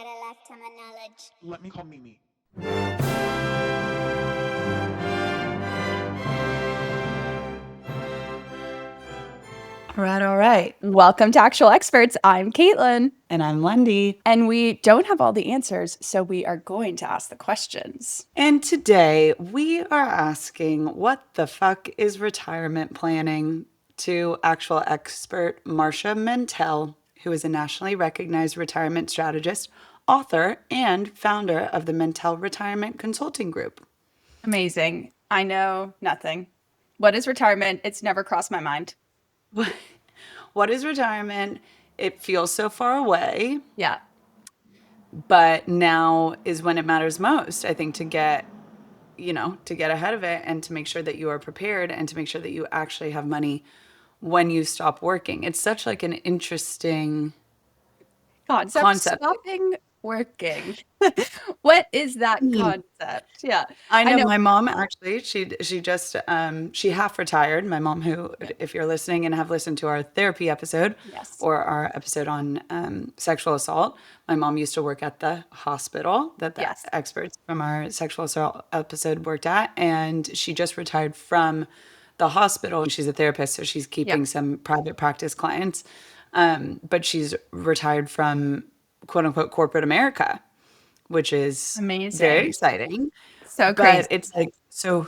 got a lifetime of knowledge. Let me call Mimi. All right. Welcome to Actual Experts. I'm Caitlin. And I'm Lundie. And we don't have all the answers, so we are going to ask the questions. And today we are asking, what the fuck is retirement planning, to actual expert Marcia Mantell, who is a nationally recognized retirement strategist, author, and founder of the Mantell Retirement Consulting Group. Amazing. I know nothing. What is retirement? It's never crossed my mind. What is retirement? It feels so far away, Yeah. but now is when it matters most, I think, to get ahead of it and to make sure that you are prepared and to make sure that you actually have money when you stop working. It's such like an interesting concept. Stopping working. What is that concept? Yeah. I know my mom actually, she just she half retired. My mom, who, if you're listening and have listened to our therapy episode, Yes. or our episode on sexual assault, my mom used to work at the hospital that the Yes. experts from our sexual assault episode worked at, and she just retired from the hospital. She's a therapist, so she's keeping some private practice clients, but she's retired from quote unquote corporate America, which is Amazing. very exciting. So crazy. But it's like, so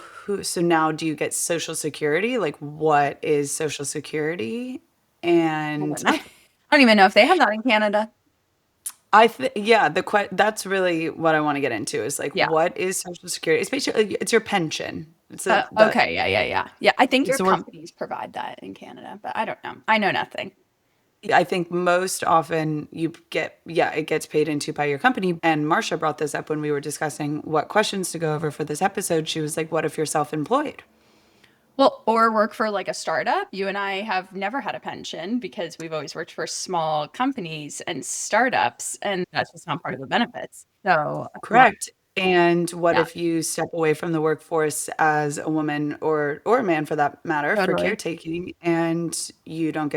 now do you get Social Security? Like, what is Social Security? And I don't even know if they have that in Canada. that's really what I want to get into, is like, what is Social Security? It's basically, it's your pension. It's okay. Yeah. I think your So we're- companies provide that in Canada, but I don't know. I know nothing. I think most often it gets paid into by your company. And Marcia brought this up when we were discussing what questions to go over for this episode. She was like, what if you're self-employed? Well, or work for like a startup. You and I have never had a pension because we've always worked for small companies and startups, and that's just not part of the benefits. So Correct. And what if you step away from the workforce as a woman or a man, for that matter, for caretaking, and you don't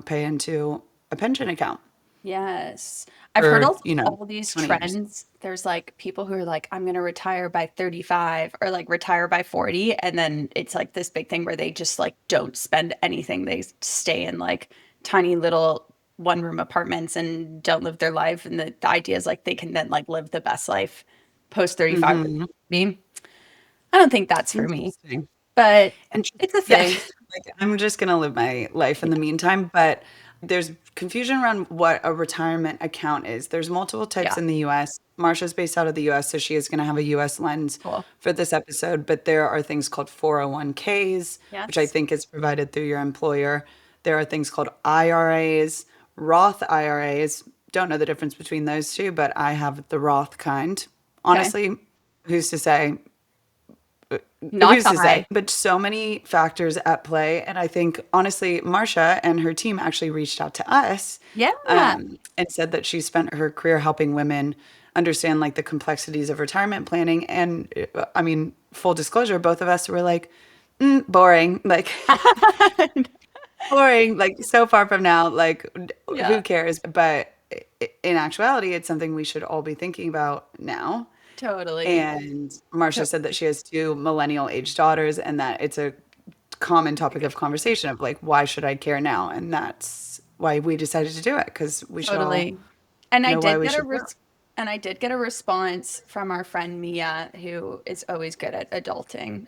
pay into a pension account? Yes. I've heard all these 20 trends. years. There's like people who are like, I'm going to retire by 35 or like retire by 40. And then it's like this big thing where they just like don't spend anything. They stay in like tiny little one-room apartments and don't live their life. And the idea is like they can then like live the best life post 35. Mm-hmm. I don't think that's for me, Interesting. but it's a thing. Like, I'm just going to live my life in the meantime. But there's confusion around what a retirement account is. There's multiple types in the US. Marcia's based out of the US, so she is going to have a US lens for this episode. But there are things called 401ks, which I think is provided through your employer. There are things called IRAs, Roth IRAs. Don't know the difference between those two, but I have the Roth kind. Honestly, who's to say? Who's to say? But so many factors at play. And I think, honestly, Marcia and her team actually reached out to us and said that she spent her career helping women understand like the complexities of retirement planning. And I mean, full disclosure, both of us were like, boring, like boring, like so far from now, like who cares? But in actuality, it's something we should all be thinking about now. Totally. And Marcia said that she has 2 millennial age daughters, and that it's a common topic of conversation of like, why should I care now? And that's why we decided to do it, because we should all and know why we should care. And I did get a response from our friend Mia, who is always good at adulting,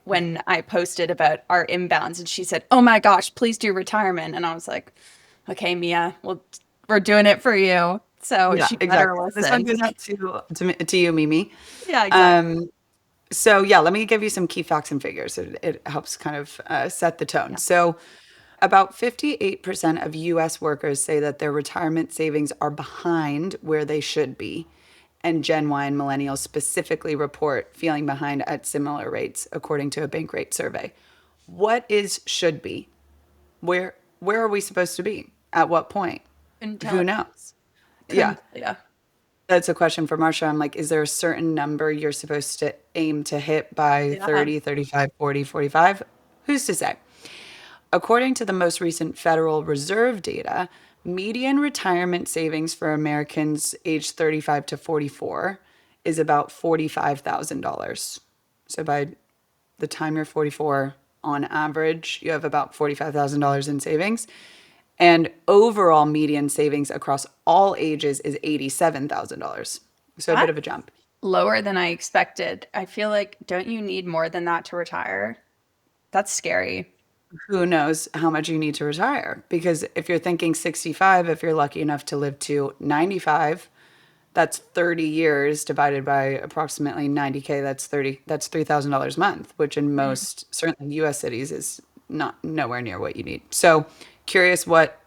when I posted about our inbounds, and she said, "Oh my gosh, please do retirement." And I was like, "Okay, Mia, we're doing it for you." So she better listen. This one goes out to you, Mimi. Yeah, exactly. So let me give you some key facts and figures. It helps kind of set the tone. So about 58% of U.S. workers say that their retirement savings are behind where they should be. And Gen Y and millennials specifically report feeling behind at similar rates, according to a Bankrate survey. What is should be? Where are we supposed to be? At what point? Who knows? Yeah. That's a question for Marcia. I'm like, is there a certain number you're supposed to aim to hit by 30, 35, 40, 45? Who's to say? According to the most recent Federal Reserve data, Median retirement savings for Americans aged 35 to 44 is about $45,000. So by the time you're 44, on average, you have about $45,000 in savings. And overall median savings across all ages is $87,000. So a bit That's of a jump. lower than I expected. I feel like, don't you need more than that to retire? That's scary. Who knows how much you need to retire? Because if you're thinking 65, if you're lucky enough to live to 95, that's 30 years divided by approximately 90K. That's $3,000 a month, which in Mm, most, certainly US cities, is not nowhere near what you need. So curious what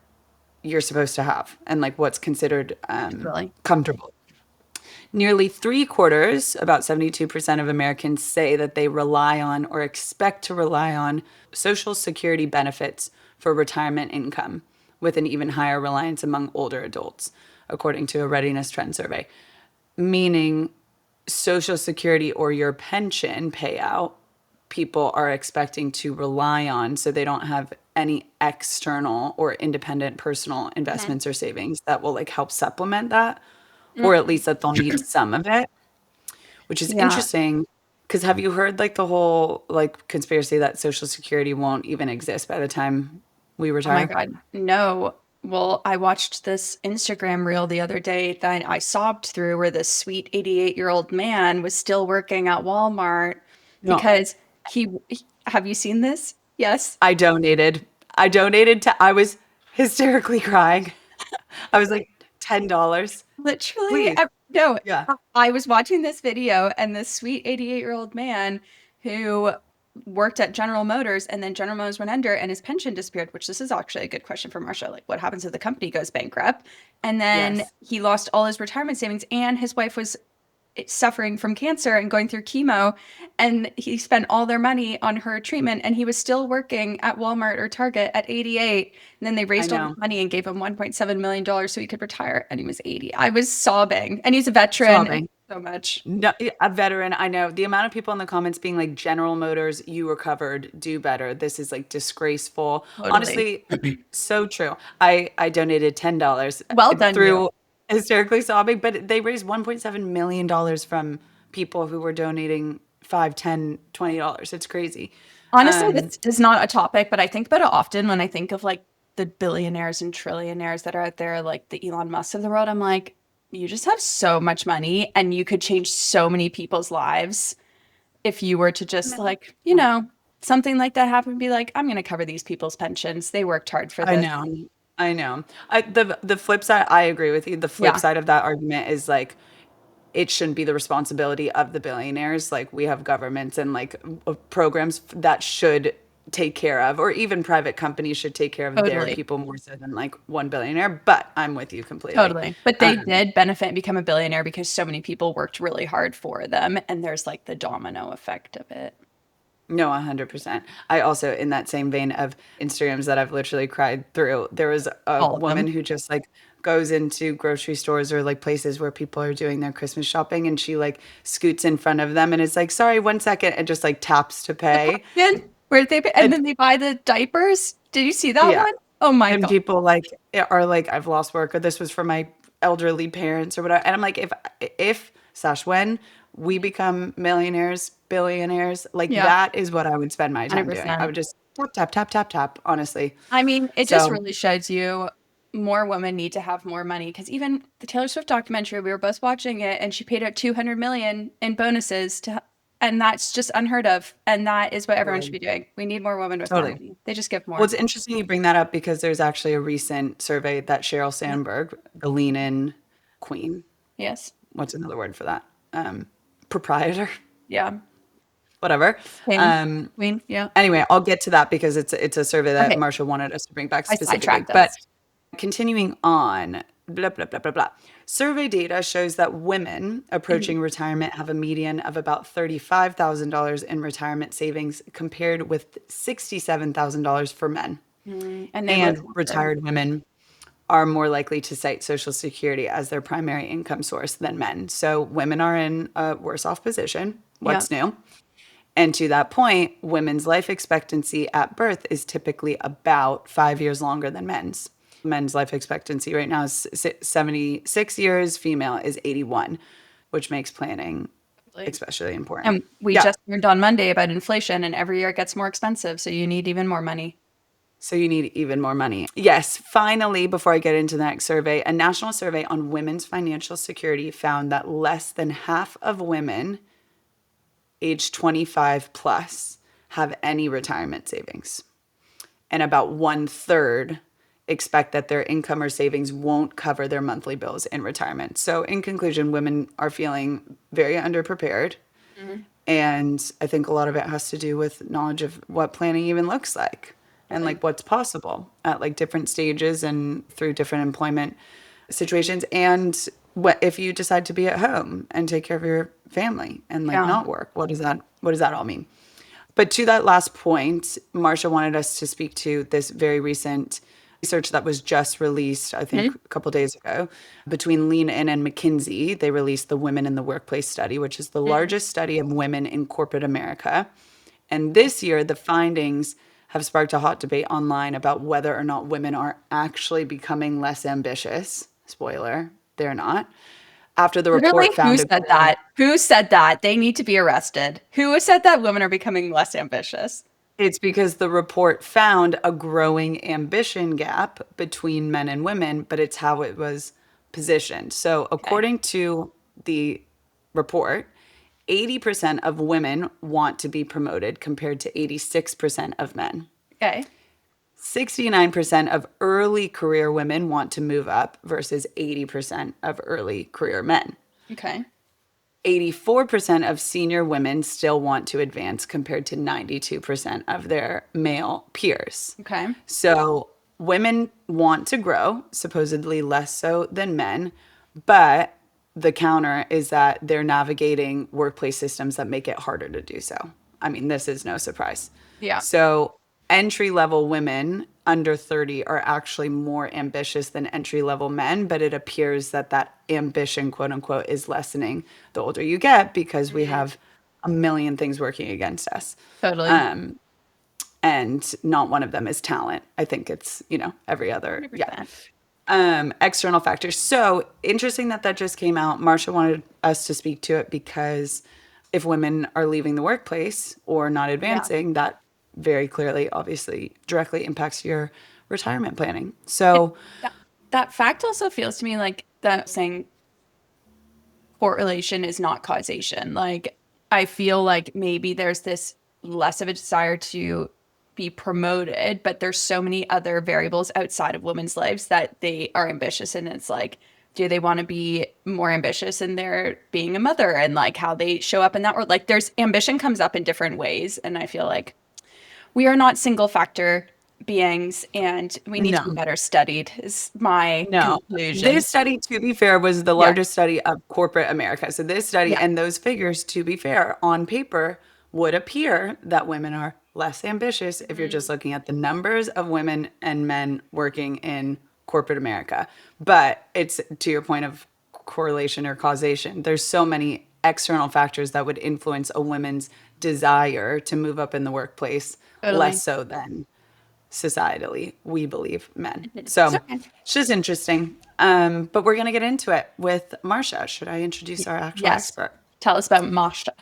you're supposed to have and like what's considered totally. comfortable. Nearly three quarters, about 72% of Americans say that they rely on or expect to rely on Social Security benefits for retirement income, with an even higher reliance among older adults, according to a Readiness Trend survey. Meaning, Social Security or your pension payout, people are expecting to rely on so they don't have any external or independent personal Mhm. investments or savings that will like help supplement that, or at Mm, least that they'll need some of it, which is yeah. interesting. Because have you heard like the whole like conspiracy that Social Security won't even exist by the time we Oh my retire? God. No. Well, I watched this Instagram reel the other day that I sobbed through where this sweet 88-year-old man was still working at Walmart No, because have you seen this? Yes. I donated. I was hysterically crying. I was like, $10, Literally, please. no, Yeah. I was watching this video and this sweet 88-year-old man who worked at General Motors and then General Motors went under and his pension disappeared, which this is actually a good question for Marcia. Like, what happens if the company goes bankrupt? And then Yes. he lost all his retirement savings and his wife was suffering from cancer and going through chemo and he spent all their money on her treatment and he was still working at Walmart or Target at 88 and then they I raised all this know. money and gave him 1.7 million dollars so he could retire and he was 80. I was sobbing and he's a veteran and Sobbing. so much. No, a veteran. I know the amount of people in the comments being like, General Motors, you recovered, do better. This is like disgraceful. Totally. Honestly, so true. I donated $10 Well done you. through hysterically sobbing, but they raised $1.7 million from people who were donating 5, 10, $20. It's crazy. Honestly, Um, this is not a topic, but I think about it often when I think of like the billionaires and trillionaires that are out there, like the Elon Musk of the world. I'm like, you just have so much money and you could change so many people's lives if you were to just like, something like that happen, be like, I'm going to cover these people's pensions. They worked hard for I this. know. I know. The flip side, I agree with you. The flip Yeah, side of that argument is like it shouldn't be the responsibility of the billionaires. Like we have governments and like programs that should take care of, or even private companies should take care of their totally. people more so than like one billionaire. But I'm with you completely. Totally. But they Um, did benefit and become a billionaire because so many people worked really hard for them. And there's like the domino effect of it. no, 100%. I also, in that same vein of Instagrams that I've literally cried through, there was a All of woman them. who just like goes into grocery stores or like places where people are doing their Christmas shopping and she like scoots in front of them and is like, sorry, 1 second, and just like taps to The pay. pumpkin, where and And then they buy the diapers. Did you see that yeah, one? Oh my and God. people like are like, I've lost work or this was for my elderly parents or whatever. And I'm like, if slash when we become millionaires, billionaires, like Yeah, that is what I would spend my time doing. I 100%. would just tap, tap, tap, tap, tap, honestly. I mean, it just So really shows you more women need to have more money because even the Taylor Swift documentary, we were both watching it and she paid out 200 million in bonuses and that's just unheard of. And that is what everyone should totally, be doing. We need more women with more totally. money. They just give Well, more. it's interesting you bring that up because there's actually a recent survey that Sheryl Yeah. Sandberg, the lean in queen, Yes. what's another word for that? Proprietor, Yeah. whatever. King. Um, Queen. Yeah. Anyway, I'll get to that because it's a survey that Okay. Marcia wanted us to bring back I specifically. sidetracked But us. continuing on, blah, blah, blah, blah, blah. Survey data shows that women approaching retirement have a median of about $35,000 in retirement savings compared with $67,000 for men. And they live And longer. retired women are more likely to cite Social Security as their primary income source than men. So women are in a worse off position. Yeah. What's new? And to that point, women's life expectancy at birth is typically about 5 years longer than men's. Men's life expectancy right now is 76 years, female is 81, which makes planning especially important. And we just learned on Monday about inflation, and every year it gets more expensive. So you need even more money. So you need even more money. Yes. Finally, before I get into the next survey, a national survey on women's financial security found that less than half of women age 25 plus have any retirement savings. And about 1/3 expect that their income or savings won't cover their monthly bills in retirement. So in conclusion, women are feeling very underprepared. Mm-hmm. And I think a lot of it has to do with knowledge of what planning even looks like and like what's possible at like different stages and through different employment situations. And what if you decide to be at home and take care of your family and like not work? What does that all mean? But to that last point, Marcia wanted us to speak to this very recent research that was just released, I think, a couple days ago, between Lean In and McKinsey. They released the Women in the Workplace study, which is the largest study of women in corporate America. And this year, the findings have sparked a hot debate online about whether or not women are actually becoming less ambitious. Spoiler, they're not. After the report found who said that? Who said that? They need to be arrested. Who said that women are becoming less ambitious? It's because the report found a growing ambition gap between men and women, but it's how it was positioned. So according to the report, 80% of women want to be promoted compared to 86% of men. Okay. 69% of early career women want to move up versus 80% of early career men. Okay. 84% of senior women still want to advance compared to 92% of their male peers. Okay. So women want to grow, supposedly less so than men, but the counter is that they're navigating workplace systems that make it harder to do so. I mean, this is no surprise. Yeah. So entry-level women under 30 are actually more ambitious than entry-level men, but it appears that that ambition, quote unquote, is lessening the older you get because we have a million things working against us. Totally. And not one of them is talent. I think it's, every other, 100%. External factors. So interesting that just came out. Marcia wanted us to speak to it because if women are leaving the workplace or not advancing, that very clearly, obviously, directly impacts your retirement planning. So that fact also feels to me like that saying correlation is not causation. Like, I feel like maybe there's this less of a desire to be promoted, but there's so many other variables outside of women's lives that they are ambitious in. It's like, do they want to be more ambitious in their being a mother and like how they show up in that world? Like, there's ambition comes up in different ways. And I feel like we are not single factor beings and we need to be better studied is my conclusion. This study, to be fair, was the largest study of corporate America. So this study and those figures, to be fair, on paper would appear that women are less ambitious if you're just looking at the numbers of women and men working in corporate America. But it's to your point of correlation or causation. There's so many external factors that would influence a woman's desire to move up in the workplace, less so than societally, we believe, men. So it's just interesting. But we're going to get into it with Marcia. Should I introduce our actual expert? Tell us about Marcia.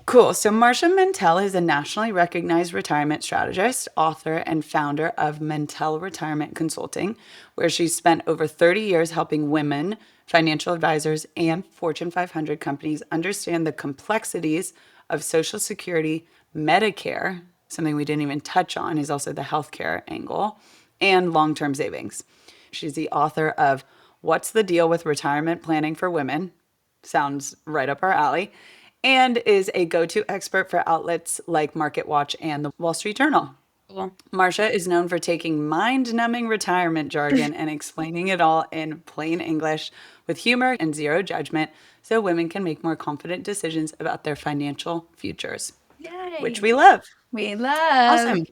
Cool. So Marcia Mantell is a nationally recognized retirement strategist, author, and founder of Mantell Retirement Consulting, where she's spent over 30 years helping women, financial advisors, and Fortune 500 companies understand the complexities of Social Security, Medicare, something we didn't even touch on is also the healthcare angle, and long-term savings. She's the author of What's the Deal with Retirement Planning for Women? Sounds right up our alley. And is a go-to expert for outlets like MarketWatch and the Wall Street Journal. Cool. Marcia is known for taking mind-numbing retirement jargon and explaining it all in plain English with humor and zero judgment so women can make more confident decisions about their financial futures. Yay. Which we love. We love. Awesome.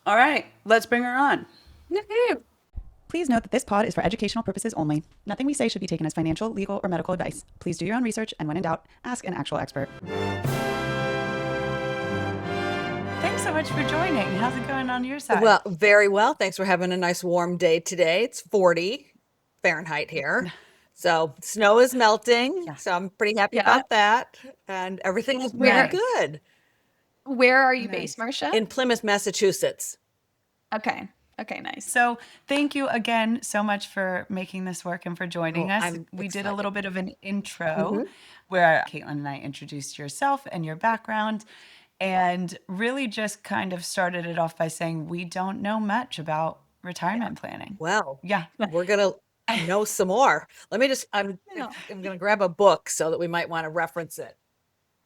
All right, let's bring her on. Woo-hoo. Please note that this pod is for educational purposes only. Nothing we say should be taken as financial, legal, or medical advice. Please do your own research, and when in doubt, ask an actual expert. Thanks so much for joining. How's it going on your side? Well, very well. Thanks for having a nice warm day today. It's 40 Fahrenheit here. So snow is melting. So I'm pretty happy about that. And everything is very good. Where are you based, Marcia? In Plymouth, Massachusetts. Okay. Okay, nice. So thank you again so much for making this work and for joining us. We did a little bit of an intro where Caitlin and I introduced yourself and your background, and really just kind of started it off by saying we don't know much about retirement planning. Well, we're going to know some more. Let me just, I'm going to grab a book so that we might want to reference it.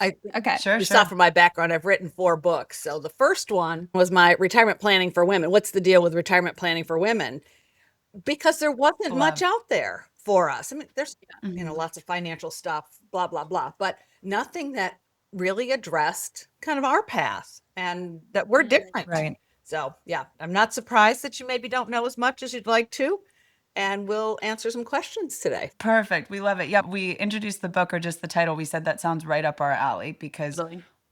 You saw from my background, I've written 4 books. So the first one was my retirement planning for women. What's the deal with retirement planning for women? Because there wasn't much out there for us. I mean, there's, lots of financial stuff, blah, blah, blah, but nothing that really addressed kind of our path and that we're different. Right. So I'm not surprised that you maybe don't know as much as you'd like to. And we'll answer some questions today. Perfect. We love it. Yep. We introduced the book or just the title. We said that sounds right up our alley because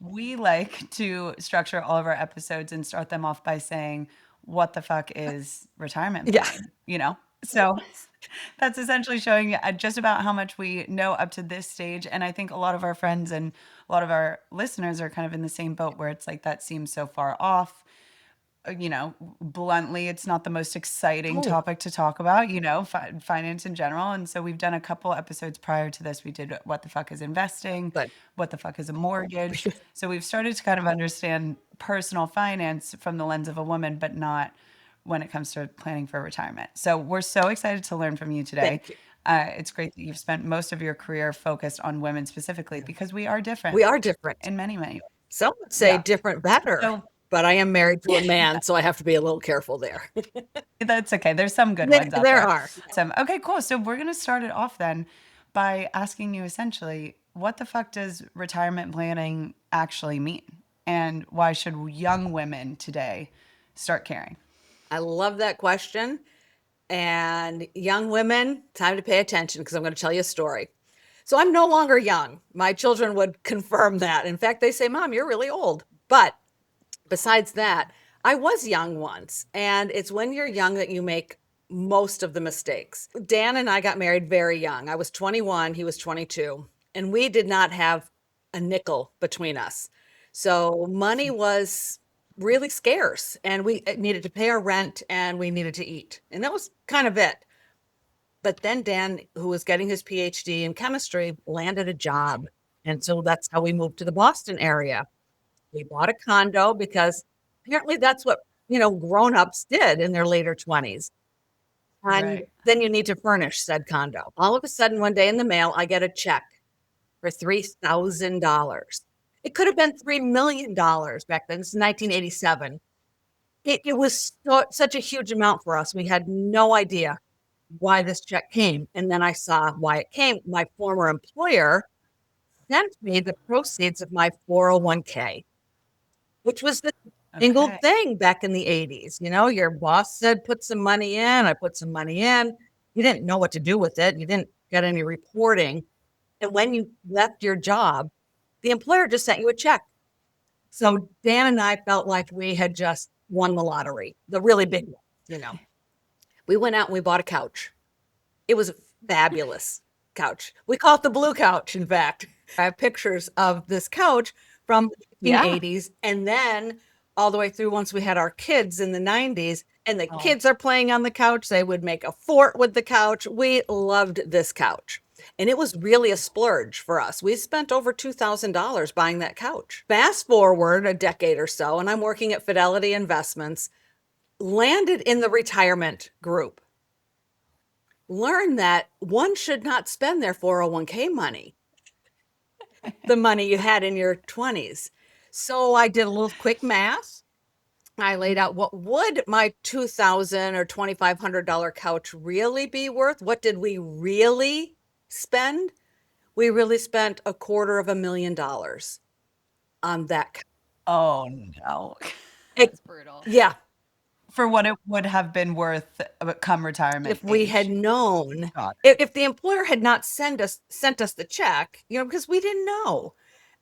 we like to structure all of our episodes and start them off by saying, what the fuck is retirement planning? So that's essentially showing just about how much we know up to this stage. And I think a lot of our friends and a lot of our listeners are kind of in the same boat where it's like that seems so far off. Bluntly, it's not the most exciting topic to talk about, finance in general. And so we've done a couple episodes prior to this. We did what the fuck is investing, what the fuck is a mortgage. So we've started to kind of understand personal finance from the lens of a woman, but not when it comes to planning for retirement. So we're so excited to learn from you today. Thank you. It's great that you've spent most of your career focused on women specifically because we are different. We are different. In many, many ways. Some would say different better. But I am married to a man, so I have to be a little careful there. That's okay. There's some good ones out there. There are. Okay, cool. So we're going to start it off then by asking you essentially, what the fuck does retirement planning actually mean? And why should young women today start caring? I love that question. And young women, time to pay attention because I'm going to tell you a story. So I'm no longer young. My children would confirm that. In fact, they say, Mom, you're really old. But besides that, I was young once, and it's when you're young that you make most of the mistakes. Dan and I got married very young. I was 21, he was 22, and we did not have a nickel between us. So money was really scarce, and we needed to pay our rent, and we needed to eat. And that was kind of it. But then Dan, who was getting his PhD in chemistry, landed a job. And so that's how we moved to the Boston area. We bought a condo because apparently that's what, grown-ups did in their later 20s. And then you need to furnish said condo. All of a sudden, one day in the mail, I get a check for $3,000. It could have been $3 million back then. This is 1987. It was such a huge amount for us. We had no idea why this check came. And then I saw why it came. My former employer sent me the proceeds of my 401k. Which was the single thing back in the 80s. Your boss said, put some money in. I put some money in. You didn't know what to do with it. You didn't get any reporting. And when you left your job, the employer just sent you a check. So Dan and I felt like we had just won the lottery, the really big one, We went out and we bought a couch. It was a fabulous couch. We call it the blue couch, in fact. I have pictures of this couch from the 80s, and then all the way through once we had our kids in the 90s, and the kids are playing on the couch. They would make a fort with the couch. We loved this couch, and it was really a splurge for us. We spent over $2,000 buying that couch. Fast forward a decade or so, and I'm working at Fidelity Investments, landed in the retirement group. Learned that one should not spend their 401k money. The money you had in your 20s. So I did a little quick math. I laid out what would my $2,000 or $2,500 couch really be worth? What did we really spend? We really spent $250,000 on that couch. Oh no. It's brutal. Yeah. For what it would have been worth come retirement. If we had known, if the employer had not sent us the check, because we didn't know.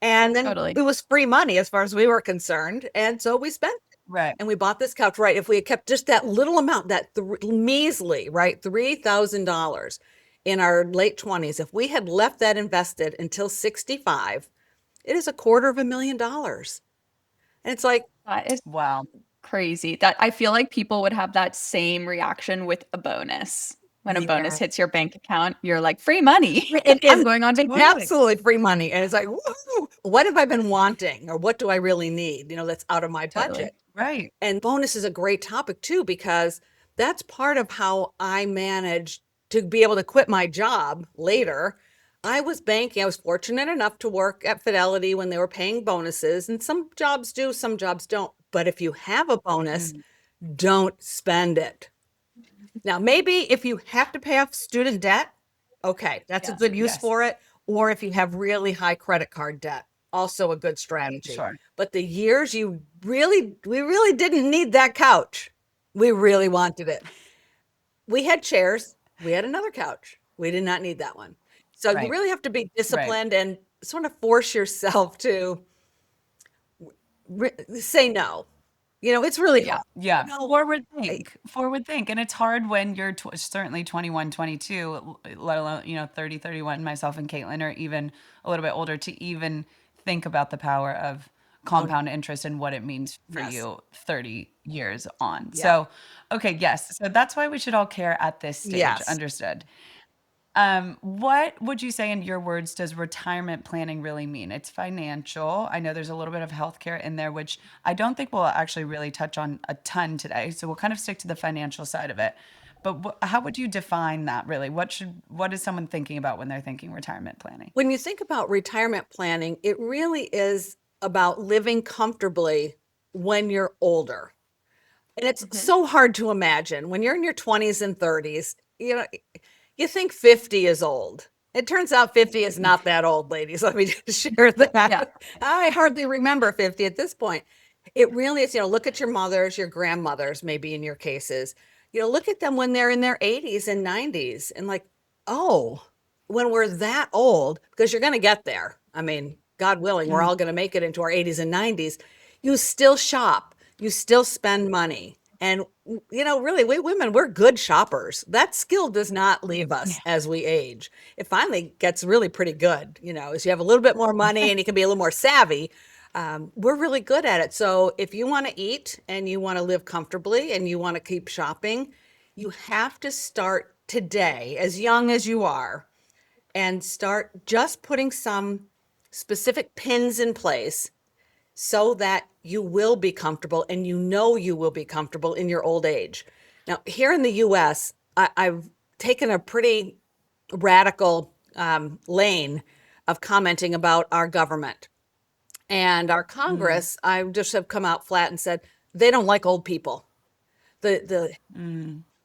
And then Totally. it was free money as far as we were concerned. And so we spent it. Right. And we bought this couch, right? If we had kept just that little amount, that measly, right? $3,000 in our late 20s, if we had left that invested until 65, it is $250,000. And it's like, That is Wow. crazy. That I feel like people would have that same reaction with a bonus. When a bonus hits your bank account, you're like, free money. I'm going on vacation. Absolutely free money. And it's like, woo, what have I been wanting? Or what do I really need? That's out of my budget. Right. And bonus is a great topic too, because that's part of how I managed to be able to quit my job later. I was banking. I was fortunate enough to work at Fidelity when they were paying bonuses, and some jobs do, some jobs don't. But if you have a bonus, don't spend it. Now, maybe if you have to pay off student debt, okay, that's a good use for it. Or if you have really high credit card debt, also a good strategy. Sure. But the years we really didn't need that couch. We really wanted it. We had chairs. We had another couch. We did not need that one. So you really have to be disciplined and sort of force yourself to say no. It's really hard. Yeah. No, Forward think. And it's hard when you're certainly 21, 22, let alone, 30, 31, myself and Caitlin, or even a little bit older, to even think about the power of compound interest and what it means for you 30 years on. So, okay. Yes. So that's why we should all care at this stage. Yes. Understood. What would you say in your words does retirement planning really mean? It's financial. I know there's a little bit of healthcare in there, which I don't think we'll actually really touch on a ton today. So we'll kind of stick to the financial side of it. But how would you define that really? What is someone thinking about when they're thinking retirement planning? When you think about retirement planning, it really is about living comfortably when you're older. And it's so hard to imagine when you're in your 20s and 30s, you think 50 is old. It turns out 50 is not that old, ladies. Let me just share that. Yeah. I hardly remember 50 at this point. It really is, look at your mothers, your grandmothers, maybe in your cases. Look at them when they're in their 80s and 90s and like, oh, when we're that old, because you're going to get there. I mean, God willing, we're all going to make it into our 80s and 90s. You still shop, you still spend money. And, really, we women, we're good shoppers. That skill does not leave us as we age. It finally gets really pretty good, as you have a little bit more money and you can be a little more savvy. We're really good at it. So if you want to eat and you want to live comfortably and you want to keep shopping, you have to start today, as young as you are, and start just putting some specific pins in place so that you will be comfortable and you will be comfortable in your old age. Now, here in the US, I've taken a pretty radical lane of commenting about our government. And our Congress, I just have come out flat and said, they don't like old people. The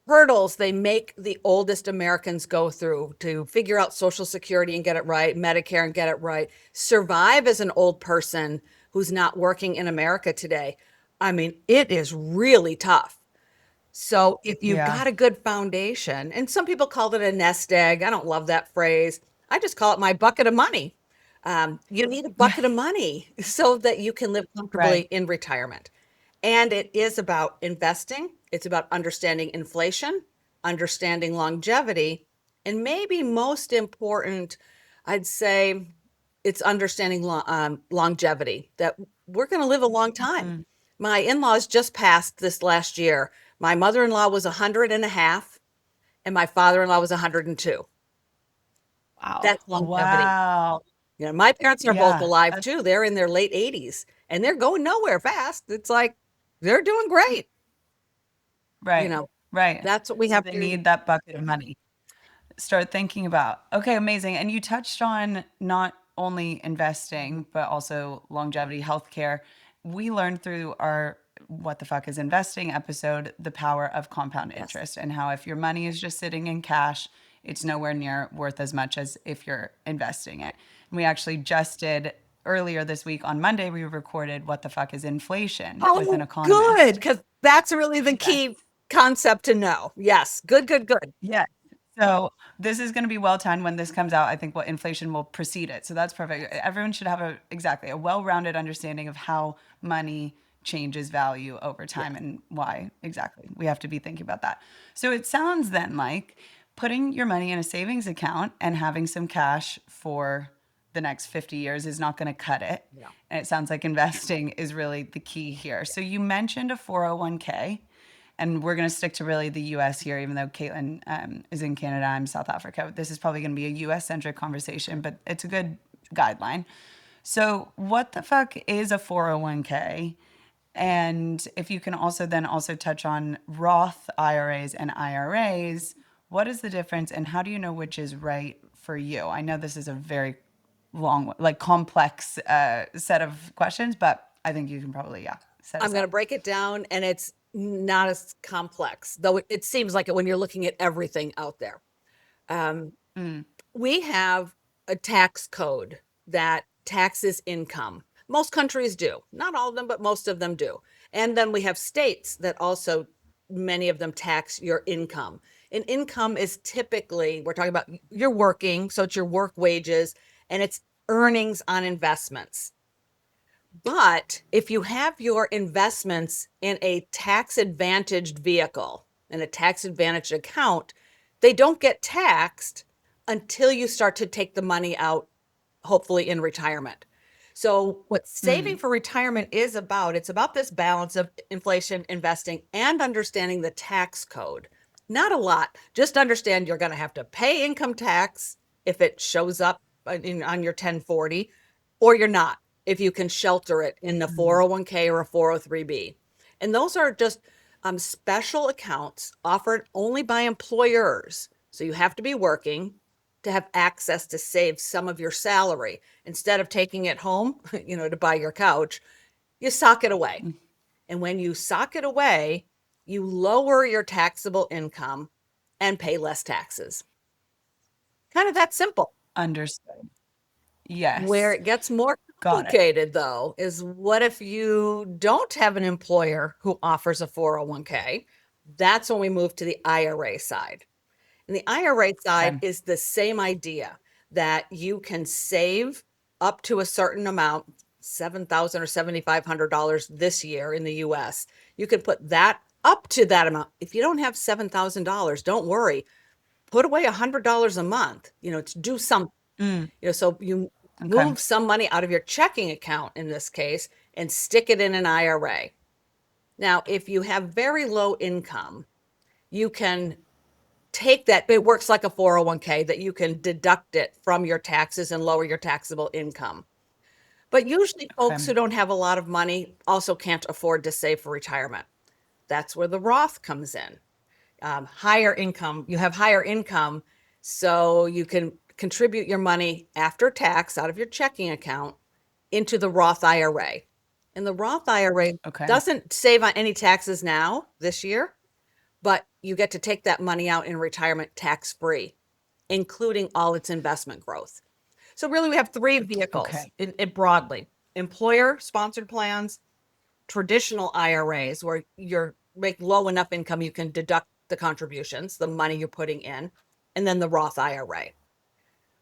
hurdles they make the oldest Americans go through to figure out Social Security and get it right, Medicare and get it right, survive as an old person who's not working in America today. I mean, it is really tough. So if you've got a good foundation, and some people call it a nest egg, I don't love that phrase. I just call it my bucket of money. You need a bucket of money so that you can live comfortably in retirement. And it is about investing. It's about understanding inflation, understanding longevity, and maybe most important, I'd say it's understanding longevity, that we're going to live a long time. My in-laws just passed this last year. My mother-in-law was 100 and a half, and my father-in-law was 102. Wow. That's longevity. Wow. My parents are both alive too. They're in their late 80s and they're going nowhere fast. It's like they're doing great. Right. Right. That's what we have They to need that bucket of money. Start thinking about. Okay, amazing. And you touched on not only investing, but also longevity, healthcare. We learned through our What the Fuck is Investing episode the power of compound interest and how if your money is just sitting in cash, it's nowhere near worth as much as if you're investing it. And we actually just did earlier this week on Monday, we recorded What the Fuck is Inflation with an economist. Good, because that's really the key concept to know. Yes. Good. Yeah. So this is going to be well timed when this comes out. I think what inflation will precede it. So that's perfect. Everyone should have a well-rounded understanding of how money changes value over time and why exactly we have to be thinking about that. So it sounds then like putting your money in a savings account and having some cash for the next 50 years is not going to cut it. Yeah. And it sounds like investing is really the key here. So you mentioned a 401k. And we're going to stick to really the US here, even though Caitlin is in Canada, I'm South Africa. This is probably going to be a US centric conversation, but it's a good guideline. So, what the fuck is a 401k? And if you can also touch on Roth IRAs and IRAs, what is the difference and how do you know which is right for you? I know this is a very long, like complex set of questions, but I think you can probably, set I'm us going to up. break it down, and it's not as complex, though it seems like it when you're looking at everything out there. We have a tax code that taxes income. Most countries do. Not all of them, but most of them do. And then we have states that also, many of them tax your income. And income is typically, we're talking about you're working, so it's your work wages, and it's earnings on investments. But if you have your investments in a tax advantaged vehicle, in a tax advantaged account, they don't get taxed until you start to take the money out, hopefully in retirement. So what saving for retirement is about, it's about this balance of inflation, investing, and understanding the tax code. Not a lot. Just understand you're going to have to pay income tax if it shows up on your 1040, or you're not, if you can shelter it in the 401k or a 403b. And those are just special accounts offered only by employers. So you have to be working to have access to save some of your salary. Instead of taking it home, to buy your couch, you sock it away. And when you sock it away, you lower your taxable income and pay less taxes. Kind of that simple. Understood. Where Yes. it gets more Got it. complicated, though, is what if you don't have an employer who offers a 401k? That's when we move to the IRA side. And the IRA side Okay. is the same idea that you can save up to a certain amount, $7,000 or $7,500 this year in the US. You can put that up to that amount. If you don't have $7,000, don't worry. Put away $100 a month, to do something. So you Okay. move some money out of your checking account in this case and stick it in an IRA. Now, if you have very low income, you can take that. It works like a 401k that you can deduct it from your taxes and lower your taxable income. But usually folks who don't have a lot of money also can't afford to save for retirement. That's where the Roth comes in. Higher income, you have higher income, so you can contribute your money after tax out of your checking account into the Roth IRA. And the Roth IRA Okay. doesn't save on any taxes now this year, but you get to take that money out in retirement tax-free, including all its investment growth. So really we have three vehicles in broadly: employer-sponsored plans, traditional IRAs where you're make low enough income you can deduct the contributions, the money you're putting in, and then the Roth IRA.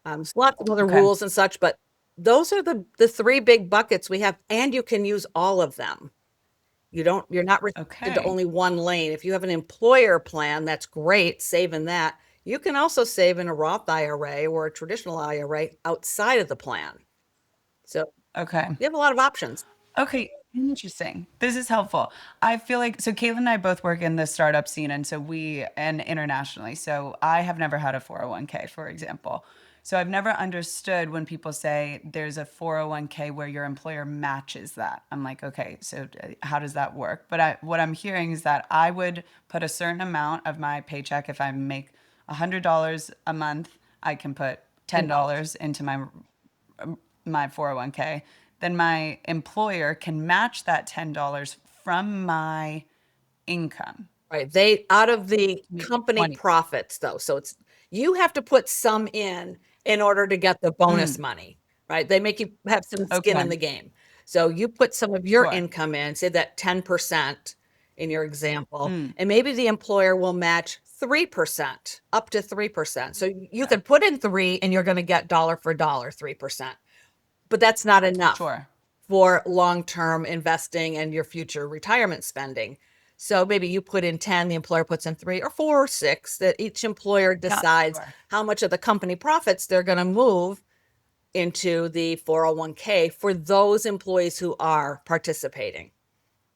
There's lots of other rules and such, but those are the three big buckets we have, and you can use all of them. You're not restricted to only one lane. If you have an employer plan, that's great, save in that. You can also save in a Roth IRA or a traditional IRA outside of the plan. So Okay. you have a lot of options. Okay, interesting. This is helpful. I feel like so Caitlin and I both work in the startup scene, and internationally. So I have never had a 401k, for example. So I've never understood when people say there's a 401k where your employer matches that. I'm like, okay, so how does that work? But what I'm hearing is that I would put a certain amount of my paycheck. If I make $100 a month, I can put $10 into my 401k, then my employer can match that $10 from my income. Right. They out of the Maybe company 20. profits though. So you have to put some in order to get the bonus money, right? They make you have some skin in the game. So you put some of your Sure. income in, say that 10% in your example, and maybe the employer will match 3%, up to 3%. So you can put in 3 and you're going to get dollar for dollar 3%. But that's not enough Sure. for long-term investing and your future retirement spending. So maybe you put in 10, the employer puts in 3 or 4 or 6, that each employer decides Sure. how much of the company profits they're going to move into the 401k for those employees who are participating.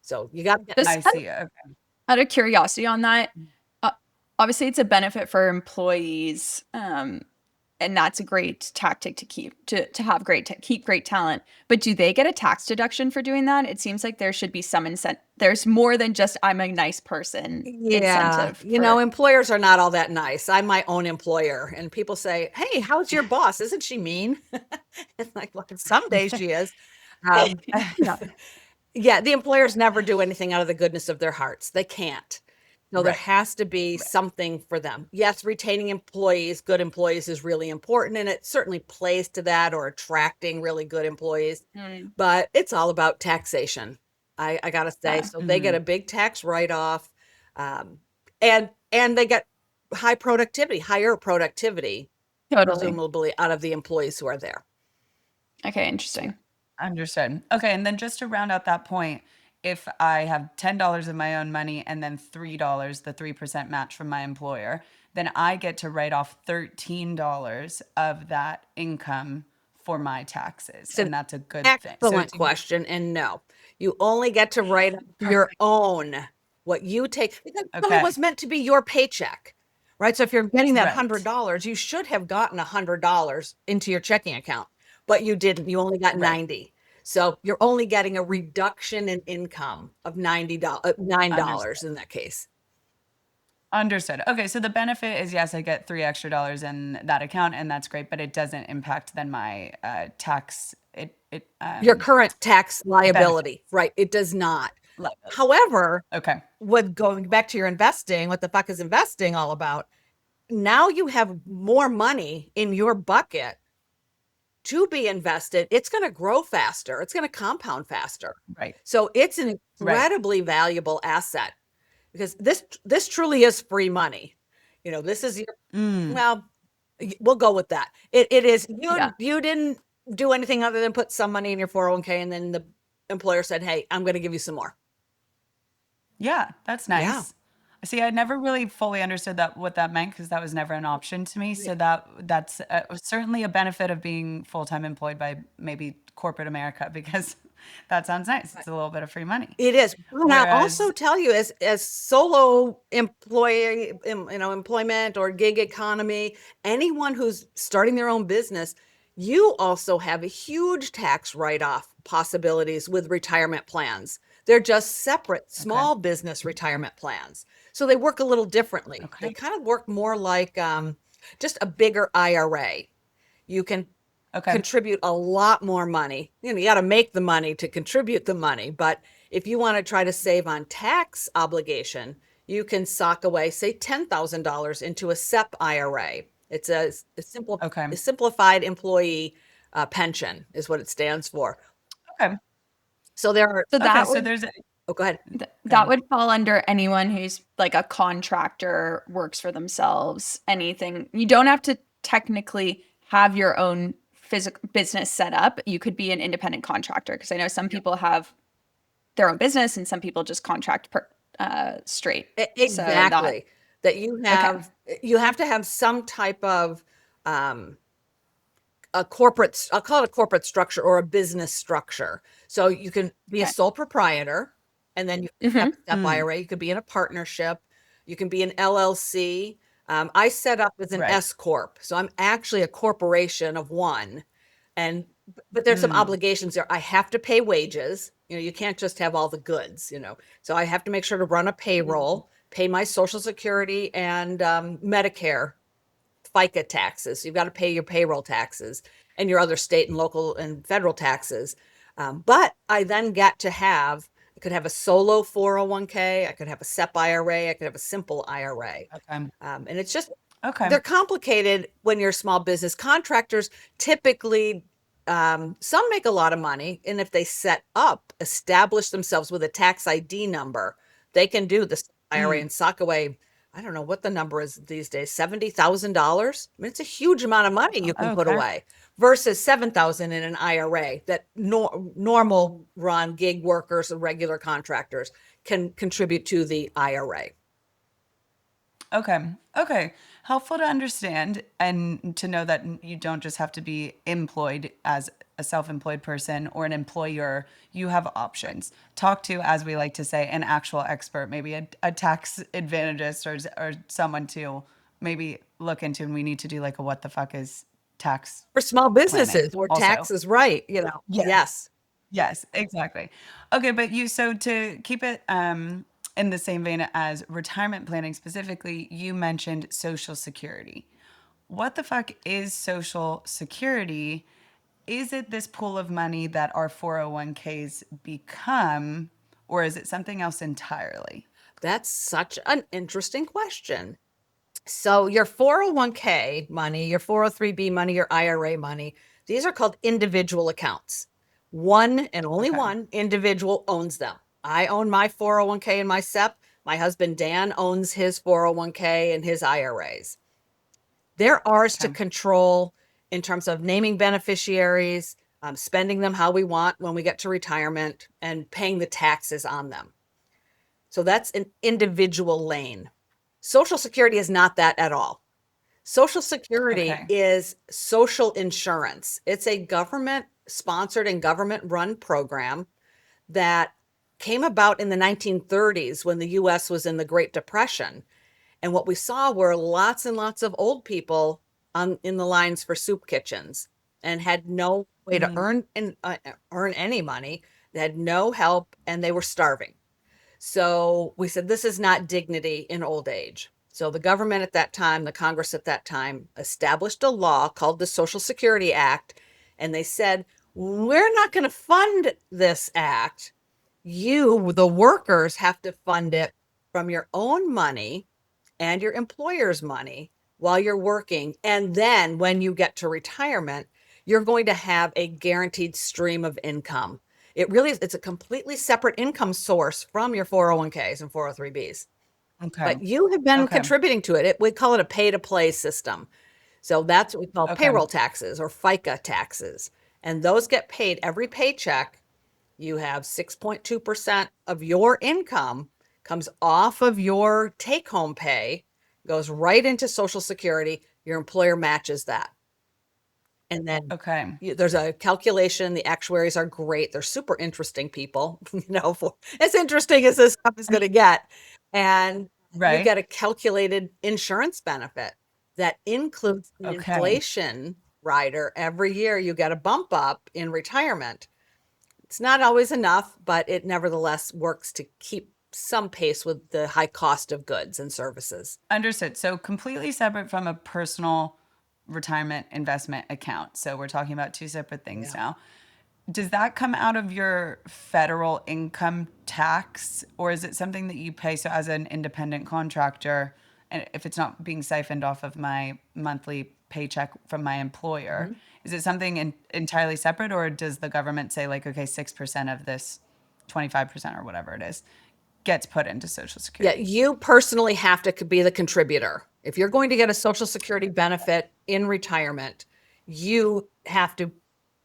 So you got to get I see. Okay. Out of curiosity on that, obviously it's a benefit for employees, and that's a great tactic to keep keep great talent. But do they get a tax deduction for doing that? It seems like there should be some incentive. There's more than just I'm a nice person incentive. Employers are not all that nice. I'm my own employer, and people say, "Hey, how's your boss? Isn't she mean?" It's like, well, some days she is. Yeah, the employers never do anything out of the goodness of their hearts. They can't. No, there has to be something for them. Yes, retaining employees, good employees is really important, and it certainly plays to that, or attracting really good employees. But it's all about taxation. I got to say, so they get a big tax write-off, and they get higher productivity, presumably out of the employees who are there. Okay, interesting. Understood. Okay, and then just to round out that point, if I have $10 of my own money and then $3, the 3% match from my employer, then I get to write off $13 of that income for my taxes. And that's a good thing. Excellent question. And no, you only get to write off your own, what you take. Because it was meant to be your paycheck, right? So if you're getting that $100, you should have gotten $100 into your checking account, but you didn't. You only got 90. So you're only getting a reduction in income of $9 in that case. Understood. Okay, so the benefit is, yes, I get $3 extra in that account, and that's great, but it doesn't impact then my tax. Your current tax liability, right? It does not. However, with going back to your investing, what the fuck is investing all about? Now you have more money in your bucket to be invested. It's going to grow faster. It's going to compound faster. Right. So it's an incredibly valuable asset, because this truly is free money. This is well, we'll go with that. It is, you didn't do anything other than put some money in your 401k, and then the employer said, "Hey, I'm going to give you some more." Yeah, that's nice. Yeah. See, I never really fully understood what that meant, because that was never an option to me. So that's certainly a benefit of being full-time employed by maybe corporate America, because that sounds nice. It's a little bit of free money. It is. And I'll also tell you, as solo employee, employment or gig economy, anyone who's starting their own business, you also have a huge tax write-off possibilities with retirement plans. They're just separate small business retirement plans. So they work a little differently. They kind of work more like just a bigger IRA. You can contribute a lot more money. You got to make the money to contribute the money. But if you want to try to save on tax obligation, you can sock away, say, $10,000 into a SEP IRA. It's a simplified employee pension is what it stands for. Okay. So there are. Go ahead. That would fall under anyone who's like a contractor, works for themselves, anything. You don't have to technically have your own physical business set up. You could be an independent contractor, because I know some people have their own business and some people just contract straight. Exactly. So that you have to have some type of a corporate, I'll call it a corporate structure or a business structure. So you can be a sole proprietor, and then you have a SEP IRA. You could be in a partnership. You can be an LLC. I set up as an S Corp. So I'm actually a corporation of one. But there's some obligations there. I have to pay wages. You can't just have all the goods, So I have to make sure to run a payroll, pay my Social Security and Medicare, FICA taxes. You've got to pay your payroll taxes and your other state and local and federal taxes. But I then get to I could have a solo 401k. I could have a SEP IRA. I could have a simple IRA. And it's just, they're complicated when you're a small business. Contractors typically, some make a lot of money. And if they establish themselves with a tax ID number, they can do the IRA and sock away I don't know what the number is these days, $70,000. I mean, it's a huge amount of money you can put Okay. away versus 7,000 in an IRA that normal run gig workers and regular contractors can contribute to the IRA. Okay. Okay. Helpful to understand and to know that you don't just have to be employed as a self-employed person or an employer. You have options. Talk to, as we like to say, an actual expert, maybe a tax advantagist or someone to maybe look into. And we need to do like a what the fuck is tax For small planning businesses where also. tax is right, Yes. yes. Yes, exactly. Okay, but so to keep it in the same vein as retirement planning specifically, you mentioned Social Security. What the fuck is Social Security? Is it this pool of money that our 401ks become, or is it something else entirely? That's such an interesting question. So your 401k money, your 403b money, your IRA money, these are called individual accounts. One and only Okay. one individual owns them. I own my 401k and my SEP. My husband Dan owns his 401k and his IRAs. They're ours to Okay. control in terms of naming beneficiaries, spending them how we want when we get to retirement, and paying the taxes on them. So that's an individual lane. Social Security is not that at all. Social Security Okay. is social insurance. It's a government sponsored and government run program that came about in the 1930s when the US was in the Great Depression. And what we saw were lots and lots of old people in the lines for soup kitchens and had no way to earn any money. They had no help and they were starving. So we said, this is not dignity in old age. So the government at that time, the Congress at that time, established a law called the Social Security Act. And they said, we're not going to fund this act. You, the workers, have to fund it from your own money and your employer's money while you're working. And then when you get to retirement, you're going to have a guaranteed stream of income. It really is, it's a completely separate income source from your 401ks and 403bs. Okay. But you have been Okay. contributing to it. We call it a pay to play system. So that's what we call Okay. payroll taxes or FICA taxes. And those get paid every paycheck. You have 6.2% of your income comes off of your take home pay, goes right into Social Security. Your employer matches that. And then Okay. there's a calculation. The actuaries are great. They're super interesting people, for as interesting as this stuff is going to get. And you Right. get a calculated insurance benefit that includes an Okay. inflation rider. Every year you get a bump up in retirement. It's not always enough, but it nevertheless works to keep some pace with the high cost of goods and services. Understood. So completely separate from a personal retirement investment account. So we're talking about two separate things Yeah. now. Does that come out of your federal income tax, or is it something that you pay? So as an independent contractor, and if it's not being siphoned off of my monthly paycheck from my employer, is it something entirely separate, or does the government say like, okay, 6% of this, 25% or whatever it is, gets put into Social Yeah, Security? you personally have to be the contributor. If you're going to get a Social Security benefit in retirement, you have to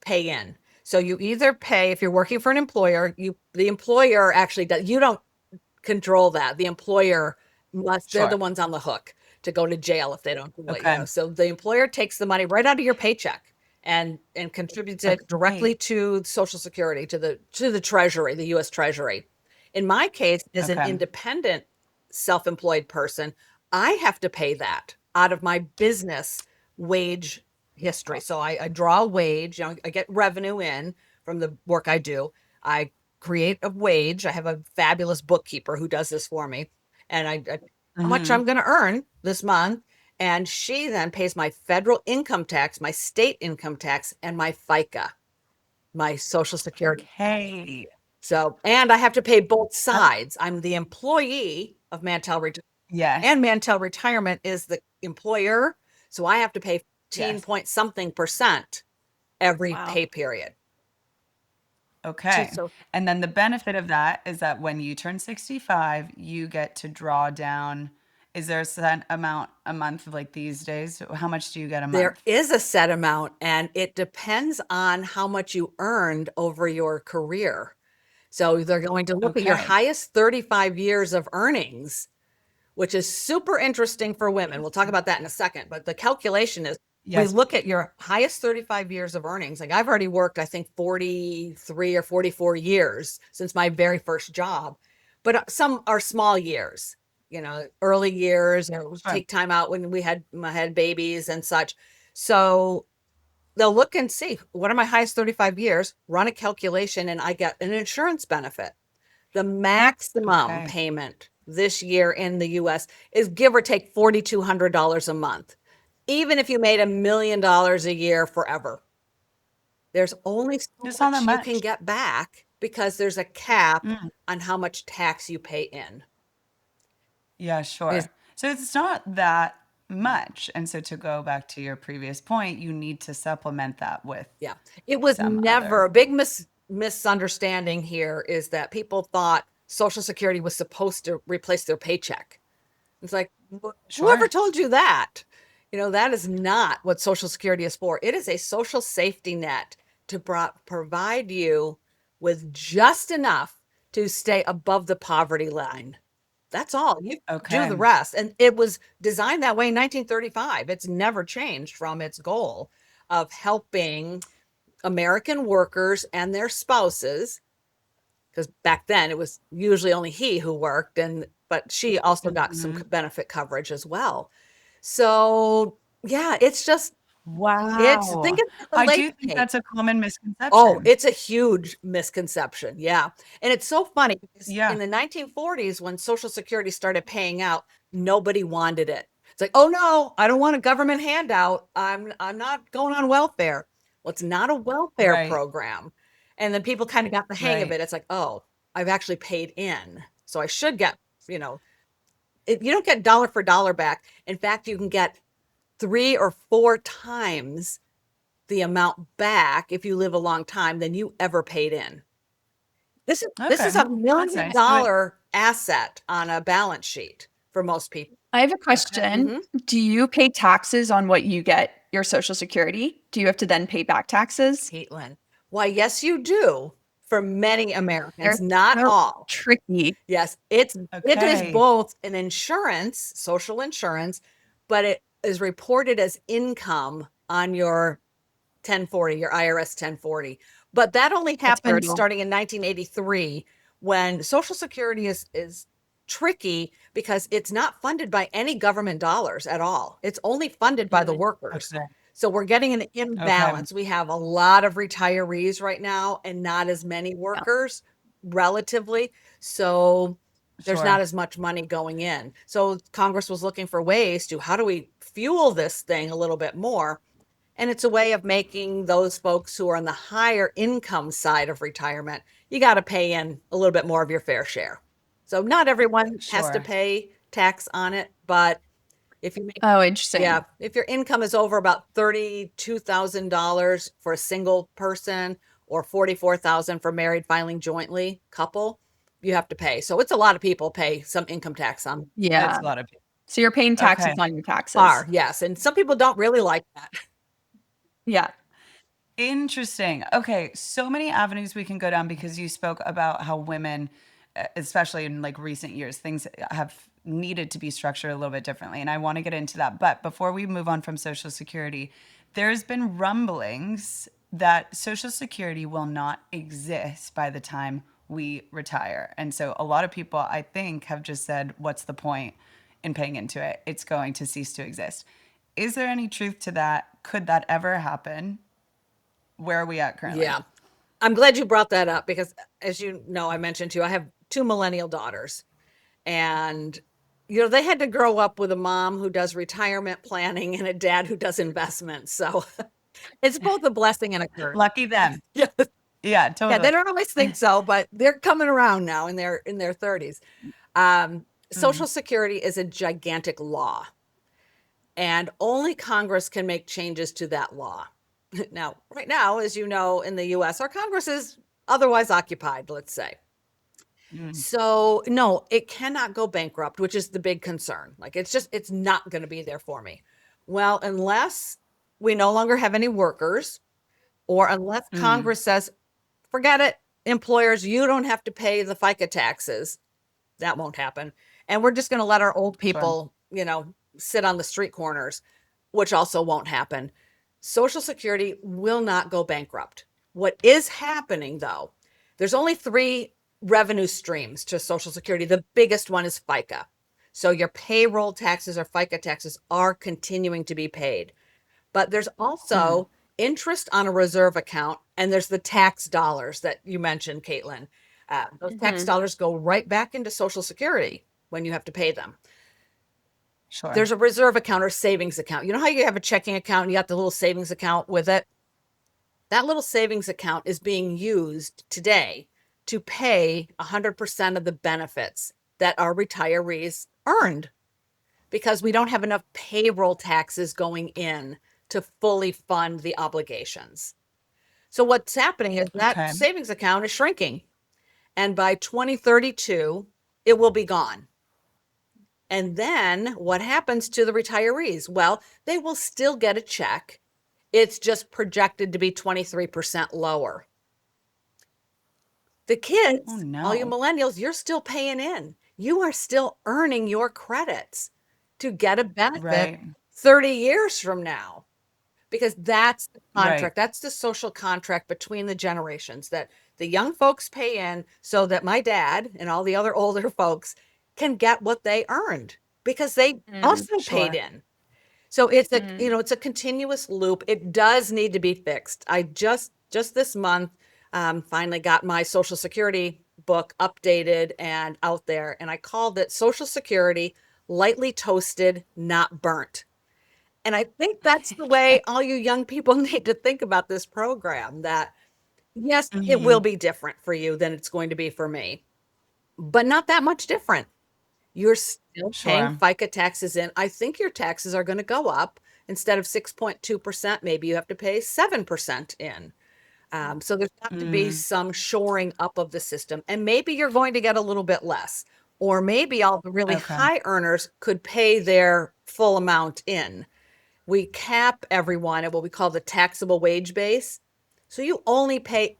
pay in. So you either pay if you're working for an employer, the employer actually does, you don't control that. The employer must, they're the Sure. ones on the hook to go to jail if they don't do it, Okay. So the employer takes the money right out of your paycheck and contributes it directly Okay. to Social Security, to the Treasury, the US Treasury. In my case, as an Okay. independent self-employed person, I have to pay that out of my business wage history. So I draw a wage, I get revenue in from the work I do. I create a wage. I have a fabulous bookkeeper who does this for me. And how much I'm going to earn this month. And she then pays my federal income tax, my state income tax, and my FICA, my Social Security. Okay. So, and I have to pay both sides. I'm the employee of Mantell Retirement, Yes. and Mantell Retirement is the employer. So I have to pay 15 Yes. point something percent every Wow. pay period. Okay. So And then the benefit of that is that when you turn 65, you get to draw down. Is there a set amount a month like these days? How much do you get a There month? is a set amount, and it depends on how much you earned over your career. So they're going to look at your Okay. highest 35 years of earnings, which is super interesting for women. We'll talk about that in a second. But the calculation is we Yes. look at your highest 35 years of earnings. Like I've already worked, I think 43 or 44 years since my very first job, but some are small years, early years, Sure. take time out when I had babies and such. So they'll look and see what are my highest 35 years, run a calculation, and I get an insurance benefit. The maximum Okay. payment this year in the US is give or take $4,200 a month, even if you made $1 million a year forever. There's only so It's not that much you can much. get back because there's a cap Mm. on how much tax you pay in. Yeah, Is sure. So it's not that much. And so to go back to your previous point, you need to supplement that with Yeah, it was some never other. a big misunderstanding here is that people thought Social Security was supposed to replace their paycheck. It's like, whoever Sure. told you that? That is not what Social Security is for. It is a social safety net to provide you with just enough to stay above the poverty line. That's all. You do the Okay. rest. And it was designed that way in 1935. It's never changed from its goal of helping American workers and their spouses, because back then it was usually only he who worked, but she also got some Mhm. benefit coverage as well. So yeah, think Wow. of the I late do think pay. that's a common Oh, misconception. it's a huge misconception. Yeah. And it's so funny because Yeah. in the 1940s, when Social Security started paying out, nobody wanted it. It's like, oh no, I don't want a government handout. I'm not going on welfare. Well, it's not a welfare Right. program. And then people kind of got the hang of Right. it. It's like, oh, I've actually paid in. So I should get, you don't get dollar for dollar back. In fact, you can get 3 or 4 times the amount back if you live a long time than you ever paid in. This is Okay. a That's million nice. dollar asset on a balance sheet for most people. I have a Okay. question. hmm Do you pay taxes on what you get your Social Security? Do you have to then pay back taxes? Caitlin, why, yes, you do for many They're Americans, not so all. tricky. Yes, it is Okay. both an insurance, social insurance, but it is reported as income on your 1040, your IRS 1040. But that only That's happened brutal. starting in 1983 when Social Security is tricky because it's not funded by any government dollars at all. It's only funded by the workers. Okay. So we're getting an Okay. imbalance. We have a lot of retirees right now and not as many Yeah. workers relatively. So there's not Sure. as much money going in. So Congress was looking for ways to how do we fuel this thing a little bit more? And it's a way of making those folks who are on the higher income side of retirement, you got to pay in a little bit more of your fair share. So not everyone has to Sure. pay tax on it, but if you make, Oh, interesting. yeah, if your income is over about $32,000 for a single person or 44,000 for married filing jointly couple, you have to pay. So it's a lot of people pay some income tax on It's Yeah. a lot of people. So you're paying taxes Okay. on your taxes. par. Yes. And some people don't really like that. Yeah. Interesting. Okay, so many avenues we can go down because you spoke about how women, especially in like recent years, things have needed to be structured a little bit differently. And I want to get into that. But before we move on from Social Security, there's been rumblings that Social Security will not exist by the time we retire. And so a lot of people, I think, have just said, what's the point in paying into it? It's going to cease to exist. Is there any truth to that? Could that ever happen? Where are we at currently? Yeah. I'm glad you brought that up because, as you know, I mentioned to you, I have 2 millennial daughters, and they had to grow up with a mom who does retirement planning and a dad who does investments. So it's both a blessing and a curse. Lucky them. Yeah, Yeah, yeah, they totally. don't always think so, but they're coming around now in their 30s. Mhm. Social Security is a gigantic law, and only Congress can make changes to that law. Now, right now, as you know, in the US, our Congress is otherwise occupied, let's say. So no, it cannot go bankrupt, which is the big concern. Like it's not going to be there for me. Well, unless we no longer have any workers, or unless Congress says, forget it, employers, you don't have to pay the FICA taxes. That won't happen. And we're just going to let our old people, sit on the street corners, which also won't happen. Social Security will not go bankrupt. What is happening, though, there's only 3 revenue streams to Social Security. The biggest one is FICA. So your payroll taxes or FICA taxes are continuing to be paid. But there's also interest on a reserve account, and there's the tax dollars that you mentioned, Caitlin. Those tax dollars go right back into Social Security when you have to pay them. Sure. There's a reserve account or savings account. You know how you have a checking account and you got the little savings account with it? That little savings account is being used today to pay 100% of the benefits that our retirees earned, because we don't have enough payroll taxes going in to fully fund the obligations. So what's happening is that savings account is shrinking. And by 2032, it will be gone. And then what happens to the retirees? Well, they will still get a check. It's just projected to be 23% lower. The kids, all you millennials, you're still paying in. You are still earning your credits to get a benefit 30 years from now. Because that's the contract. That's the social contract between the generations, that the young folks pay in so that my dad and all the other older folks can get what they earned, because they also paid in. So it's a, it's a continuous loop. It does need to be fixed. I just this month finally got my Social Security book updated and out there, and I called it Social Security Lightly Toasted, Not Burnt. And I think that's the way all you young people need to think about this program, that yes, it will be different for you than it's going to be for me, but not that much different. You're still paying FICA taxes in. I think your taxes are going to go up. Instead of 6.2%, maybe you have to pay 7% in. So there's got to be some shoring up of the system. And maybe you're going to get a little bit less. Or maybe all the really high earners could pay their full amount in. We cap everyone at what we call the taxable wage base. So you only pay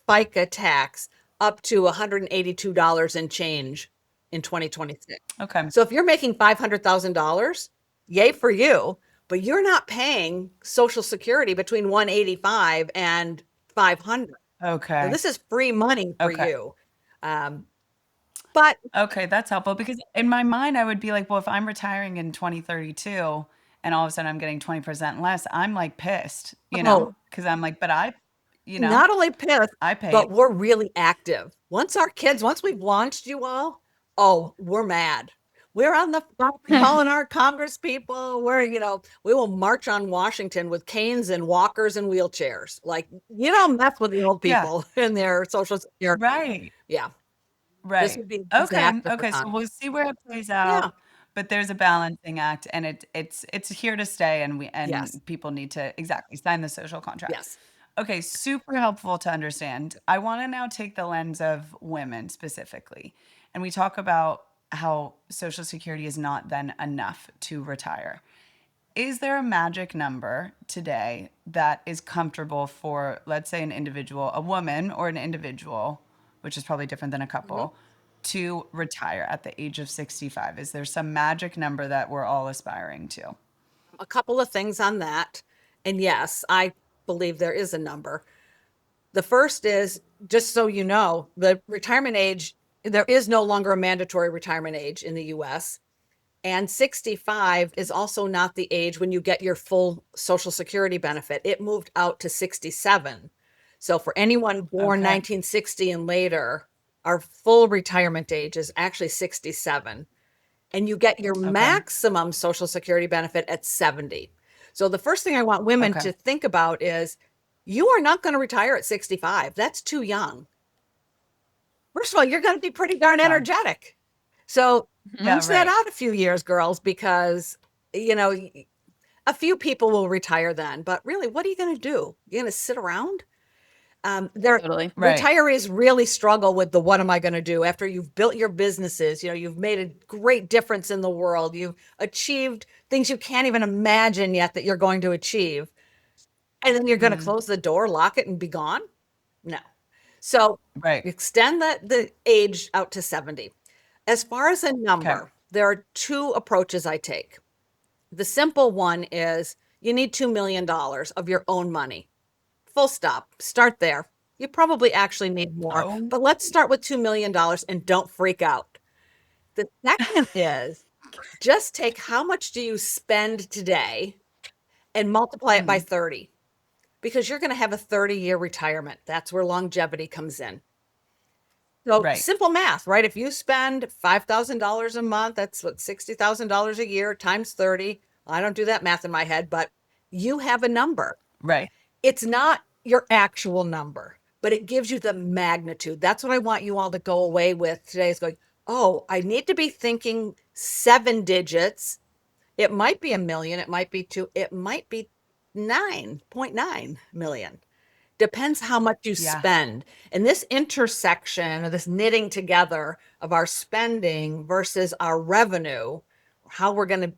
FICA tax up to $182 and change in 2026. Okay. So if you're making $500,000, yay for you, but you're not paying Social Security between 185 and 500. Okay. So this is free money for you. But okay, that's helpful, because in my mind I would be like, well, if I'm retiring in 2032 and all of a sudden I'm getting 20% less, I'm like pissed, because I'm like, but not only pissed, I paid. but we're really active. Once we've launched you all, we're mad. We're on the phone calling our Congress people. We will march on Washington with canes and walkers and wheelchairs. Like, you don't mess with the old people in their Social Security. Right. Yeah. Right. This would be Okay. So we'll see where it plays out. Yeah. But there's a balancing act, and it's here to stay, and people need to sign the social contract. Yes. Okay, super helpful to understand. I want to now take the lens of women specifically, and we talk about how Social Security is not then enough to retire. Is there a magic number today that is comfortable for, let's say, an individual, a woman or an individual, which is probably different than a couple, to retire at the age of 65? Is there some magic number that we're all aspiring to? A couple of things on that. And yes, I believe there is a number. The first is, just so you know, the retirement age, there is no longer a mandatory retirement age in the US. And 65 is also not the age when you get your full Social Security benefit. It moved out to 67. So for anyone born 1960 and later, our full retirement age is actually 67. And you get your maximum Social Security benefit at 70. So the first thing I want women to think about is, you are not going to retire at 65. That's too young. First of all, you're going to be pretty darn energetic. So punch that out a few years, girls, because, a few people will retire then. But really, what are you going to do? You're going to sit around? Totally. Right. Retirees really struggle with the what am I going to do after you've built your businesses, you've made a great difference in the world, you've achieved things you can't even imagine yet that you're going to achieve, and then you're going to close the door, lock it, and be gone. No. So Right. extend the age out to 70. As far as a number, there are two approaches I take. The simple one is you need $2 million of your own money. Full stop. Start there. You probably actually need more, Oh. but let's start with $2 million and don't freak out. The second is just take how much do you spend today and multiply it by 30, because you're going to have a 30-year retirement. That's where longevity comes in. So Right. simple math, right? If you spend $5,000 a month, that's what, $60,000 a year times 30. I don't do that math in my head, but you have a number. Right. It's not your actual number, but it gives you the magnitude. That's what I want you all to go away with today, is going, oh, I need to be thinking 7 digits. It might be 1 million. It might be 2. It might be 9.9 million. Depends how much you spend. And this intersection, or this knitting together of our spending versus our revenue, how we're going to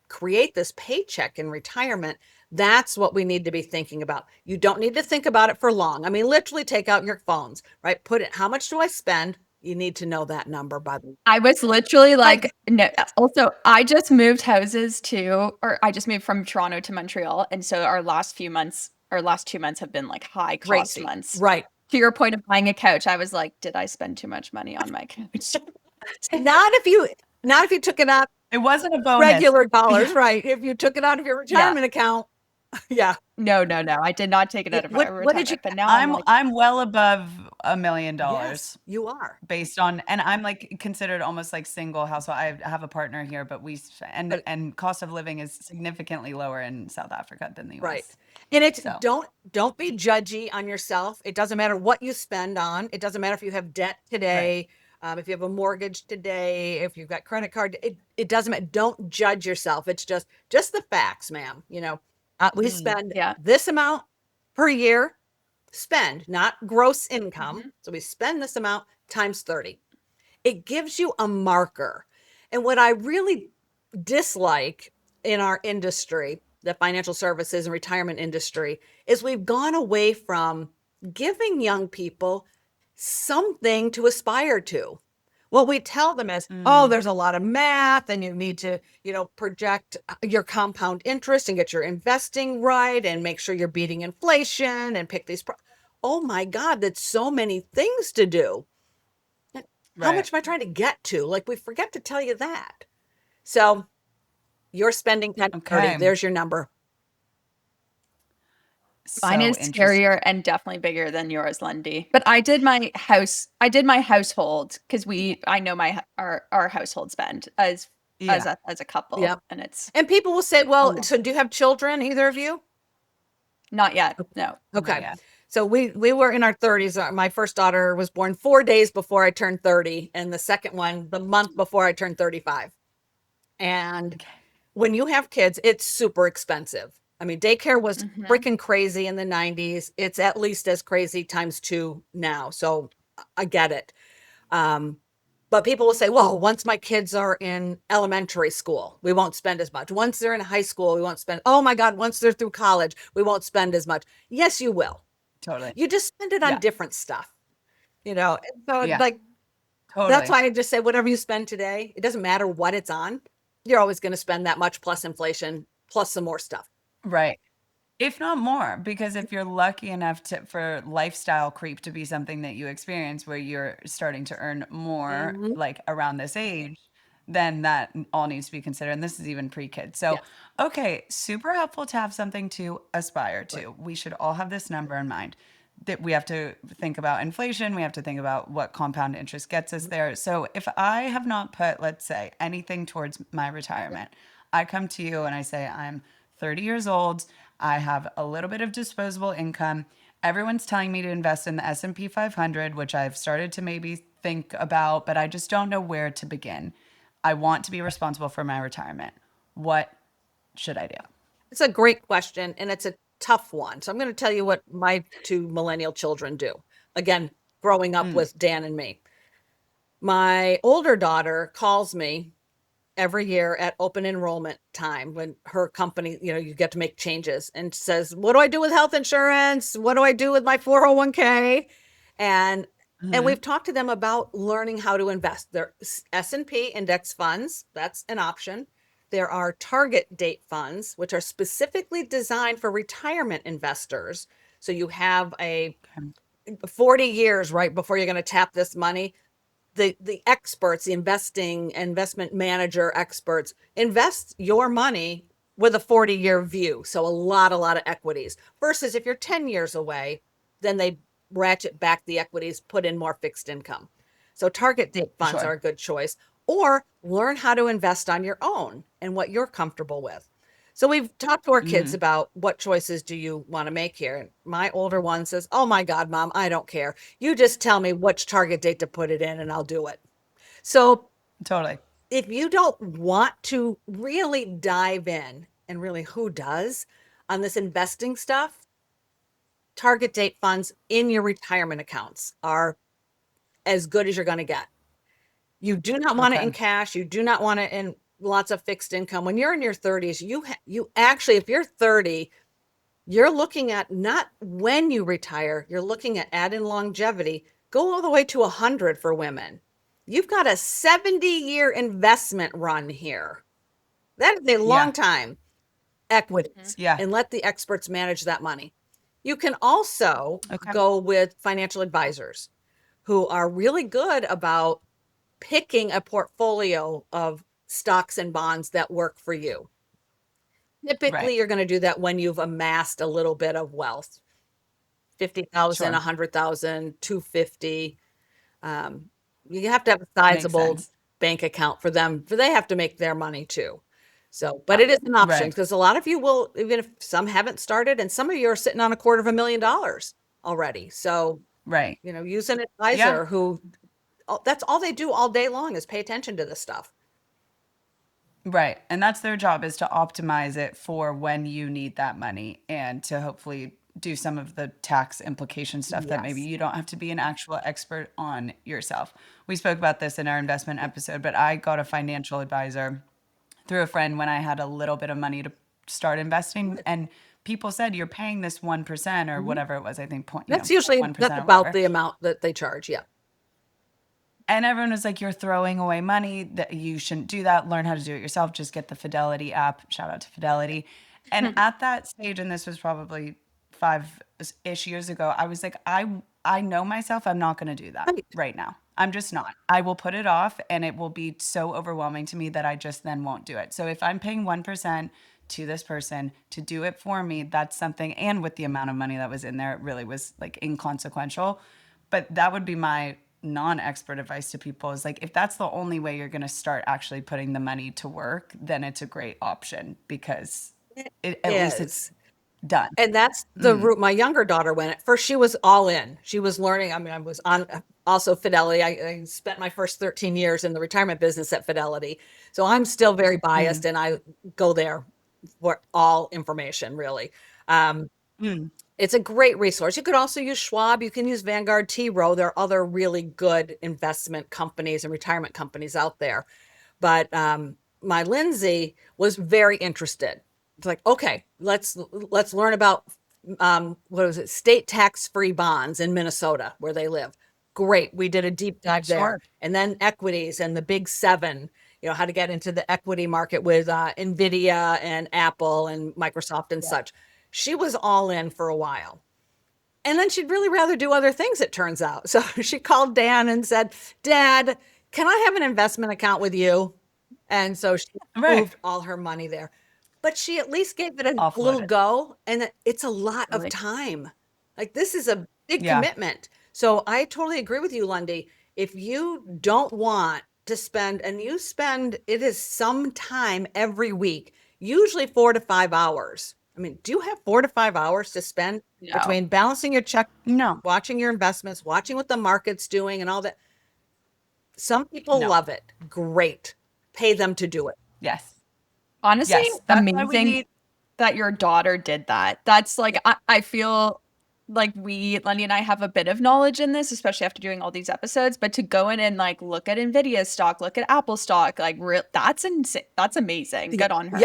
create this paycheck in retirement, that's what we need to be thinking about. You don't need to think about it for long. I mean, literally take out your phones, right? Put it, how much do I spend? You need to know that number, by the way. I was literally like, no. Also, I just moved houses or I just moved from Toronto to Montreal. And so our last 2 months have been like high cost Crazy. months. Right. To your point of buying a couch, I was like, did I spend too much money on my couch? Not if you took it out It wasn't a bonus. regular dollars, right? If you took it out of your retirement account, yeah. No. I did not take it out of my retirement. What did you? But now I'm well above $1 million. Yes, you are. Based on, and I'm like considered almost like single household. I have a partner here, but and cost of living is significantly lower in South Africa than the US. Right. And it's don't be judgy on yourself. It doesn't matter what you spend on. It doesn't matter if you have debt today, if you have a mortgage today, if you've got credit card. It doesn't matter. Don't judge yourself. It's just the facts, ma'am. We spend this amount per year. Spend, not gross income. So we spend this amount times 30. It gives you a marker. And what I really dislike in our industry, the financial services and retirement industry, is we've gone away from giving young people something to aspire to. What we tell them is, oh, there's a lot of math and you need to, project your compound interest and get your investing right and make sure you're beating inflation and pick these. Oh my God, that's so many things to do. How much am I trying to get to? Like, we forget to tell you that. So you're spending 10, 30. There's your number. Mine is scarier and definitely bigger than yours, Lundie. But I did my household because I know our household spend as a couple. Yep. And people will say, well, so do you have children, either of you? Not yet. No. Okay. So we were in our 30s. My first daughter was born 4 days before I turned 30, and the second one the month before I turned 35. And when you have kids, it's super expensive. I mean, daycare was freaking crazy in the 90s. It's at least as crazy times 2 now. So I get it. But people will say, well, once my kids are in elementary school, we won't spend as much. Once they're in high school, we won't spend. Oh my God, once they're through college, we won't spend as much. Yes, you will. Totally. You just spend it on different stuff, So totally. That's why I just say whatever you spend today, it doesn't matter what it's on. You're always going to spend that much plus inflation, plus some more stuff. Right. If not more, because if you're lucky enough for lifestyle creep to be something that you experience where you're starting to earn more like around this age, then that all needs to be considered. And this is even pre-kid. So, okay, super helpful to have something to aspire to. Right. We should all have this number in mind. That we have to think about inflation. We have to think about what compound interest gets us there. So if I have not put, let's say, anything towards my retirement, I come to you and I say, I'm 30 years old. I have a little bit of disposable income. Everyone's telling me to invest in the S&P 500, which I've started to maybe think about, but I just don't know where to begin. I want to be responsible for my retirement. What should I do? It's a great question. And it's a tough one. So I'm going to tell you what my two millennial children do. Again, growing up with Dan and me. My older daughter calls me every year at open enrollment time when her company, you get to make changes, and says, what do I do with health insurance? What do I do with my 401k? And we've talked to them about learning how to invest. There S&P index funds, that's an option. There are target date funds, which are specifically designed for retirement investors. So you have a 40 years right before you're going to tap this money. The experts, the investment manager experts, invest your money with a 40-year view. So a lot of equities, versus if you're 10 years away, then they ratchet back the equities, put in more fixed income. So target date funds are a good choice, or learn how to invest on your own and what you're comfortable with. So we've talked to our kids about what choices do you want to make here. And my older one says, oh my God, Mom, I don't care. You just tell me which target date to put it in and I'll do it. So Totally. if you don't want to really dive in, and really who does, on this investing stuff, target date funds in your retirement accounts are as good as you're going to get. You do not want it in cash. You do not want it in lots of fixed income. When you're in your 30s, you actually, if you're 30, you're looking at not when you retire, you're looking at add in longevity, go all the way to 100 for women. You've got a 70-year investment run here. That is a long time. Equities. And let the experts manage that money. You can also go with financial advisors who are really good about picking a portfolio of stocks and bonds that work for you. Typically, you're going to do that when you've amassed a little bit of wealth, 50,000, 100,000, 250. You have to have a sizable bank account for them, for they have to make their money too. So, but it is an option, because a lot of you will, even if some haven't started, and some of you are sitting on $250,000 already. So, use an advisor who, that's all they do all day long is pay attention to this stuff. Right. And that's their job, is to optimize it for when you need that money, and to hopefully do some of the tax implication stuff that maybe you don't have to be an actual expert on yourself. We spoke about this in our investment episode, but I got a financial advisor through a friend when I had a little bit of money to start investing. And people said, you're paying this 1% or whatever it was, I think. That's usually that's about the amount that they charge. Yeah. And everyone was like, you're throwing away money, that you shouldn't do that. Learn how to do it yourself. Just get the Fidelity app. Shout out to Fidelity. And at that stage, and this was probably 5-ish years ago, I was like, I know myself. I'm not going to do that right now. I'm just not. I will put it off, and it will be so overwhelming to me that I just then won't do it. So if I'm paying 1% to this person to do it for me, that's something. And with the amount of money that was in there, it really was like inconsequential. But that would be my non-expert advice to people, is like, if that's the only way you're going to start actually putting the money to work, then it's a great option, because at least it's done. And that's the route my younger daughter went. At first, she was all in. She was learning. I mean, I was on also Fidelity. I spent my first 13 years in the retirement business at Fidelity. So I'm still very biased, and I go there for all information, really. It's a great resource. You could also use Schwab. You can use Vanguard, T. Rowe. There are other really good investment companies and retirement companies out there. But my Lindsay was very interested. It's like, okay, let's learn about state tax-free bonds in Minnesota, where they live. Great. We did a deep dive there. And then equities and the big seven, how to get into the equity market with NVIDIA and Apple and Microsoft and such. She was all in for a while. And then she'd really rather do other things, it turns out. So she called Dan and said, Dad, can I have an investment account with you? And so she moved all her money there. But she at least gave it a little go. And it's a lot of time. Like, this is a big commitment. So I totally agree with you, Lundie. If you don't want to spend, and you spend, it is some time every week, usually 4 to 5 hours. I mean, do you have 4 to 5 hours to spend between balancing your check, watching your investments, watching what the market's doing and all that? Some people love it. Great. Pay them to do it. Honestly, that's amazing. that your daughter did that. That's like, I feel like Lundie and I have a bit of knowledge in this, especially after doing all these episodes, but to go in and like look at Nvidia stock, look at Apple stock, like that's insane. That's amazing. Good on her.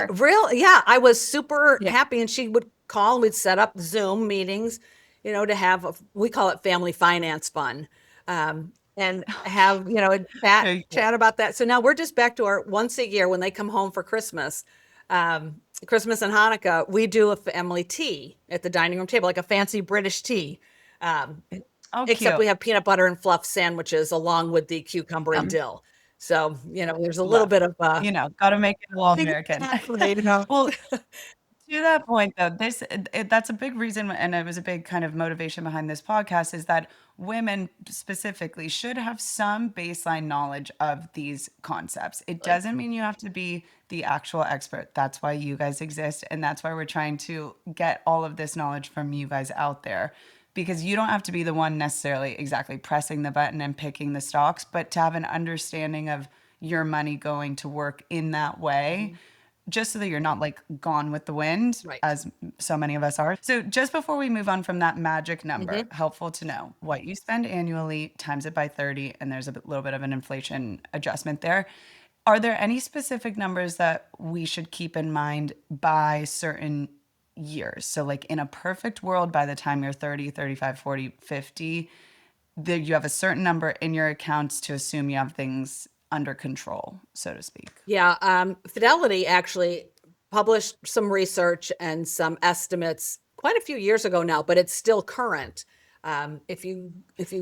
Yeah, I was super happy, and she would call and we'd set up Zoom meetings, to have we call it family finance fun. And have, chat about that. So now we're just back to our once a year when they come home for Christmas, Christmas and Hanukkah, we do a family tea at the dining room table, like a fancy British tea. Except cute. we have peanut butter and fluff sandwiches along with the cucumber and dill. So, there's a little bit of, got to make it all American. Well, to that point, though, that's a big reason, and it was a big kind of motivation behind this podcast, is that women specifically should have some baseline knowledge of these concepts. It doesn't mean you have to be the actual expert. That's why you guys exist, and that's why we're trying to get all of this knowledge from you guys out there, because you don't have to be the one necessarily exactly pressing the button and picking the stocks, but to have an understanding of your money going to work in that way. Just so that you're not like gone with the wind, as so many of us are. So just before we move on from that magic number, helpful to know what you spend annually, times it by 30, and there's a little bit of an inflation adjustment there. Are there any specific numbers that we should keep in mind by certain years? So like in a perfect world, by the time you're 30, 35, 40, 50, you have a certain number in your accounts to assume you have things under control, so to speak. Yeah. Fidelity actually published some research and some estimates quite a few years ago now, but it's still current. If you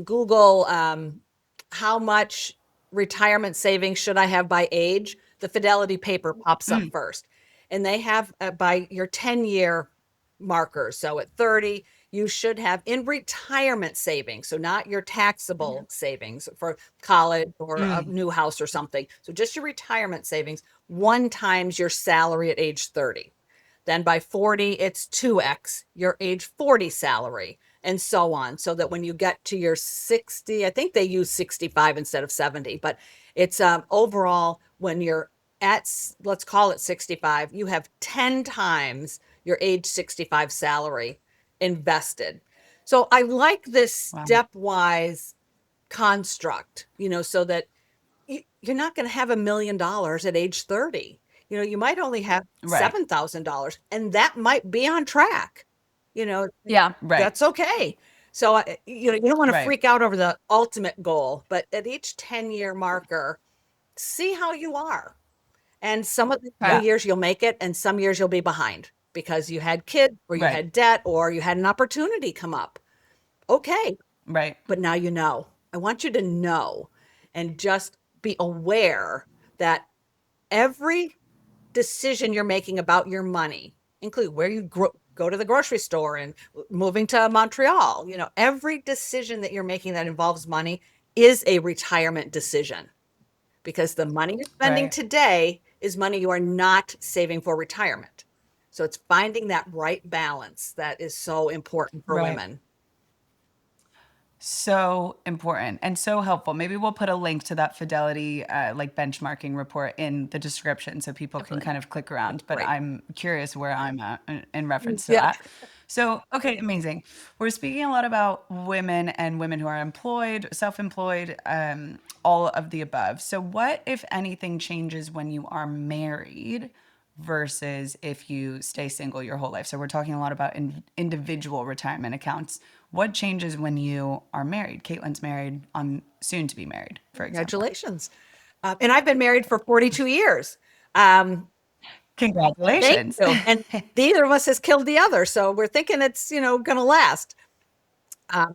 Google how much retirement savings should I have by age, the Fidelity paper pops up first. And they have by your 10-year markers. So at 30, you should have in retirement savings. So not your taxable savings for college or a new house or something. So just your retirement savings, 1 times your salary at age 30. Then by 40, it's 2x your age 40 salary, and so on. So that when you get to your 60, I think they use 65 instead of 70, but it's overall when you're at, let's call it 65, you have 10 times your age 65 salary invested. So I like this stepwise construct, so that you're not going to have $1 million at age 30. You might only have $7,000, and that might be on track. That's okay. So you don't want to freak out over the ultimate goal, but at each 10-year marker, see how you are. And some of the years you'll make it, and some years you'll be behind because you had kids or you had debt or you had an opportunity come up. Okay. Right. But now you know. I want you to know and just be aware that every decision you're making about your money, include where you go to the grocery store and moving to Montreal, every decision that you're making that involves money is a retirement decision, because the money you're spending today is money you are not saving for retirement. So it's finding that right balance that is so important for women. So important and so helpful. Maybe we'll put a link to that Fidelity like benchmarking report in the description so people can kind of click around. But I'm curious where I'm at in reference to that. So, okay, amazing. We're speaking a lot about women and women who are employed, self-employed, all of the above. So what, if anything, changes when you are married versus if you stay single your whole life? So we're talking a lot about individual retirement accounts. What changes when you are married? Caitlin's married, soon to be married, for example. Congratulations. And I've been married for 42 years. Congratulations. And neither of us has killed the other. So we're thinking it's, going to last.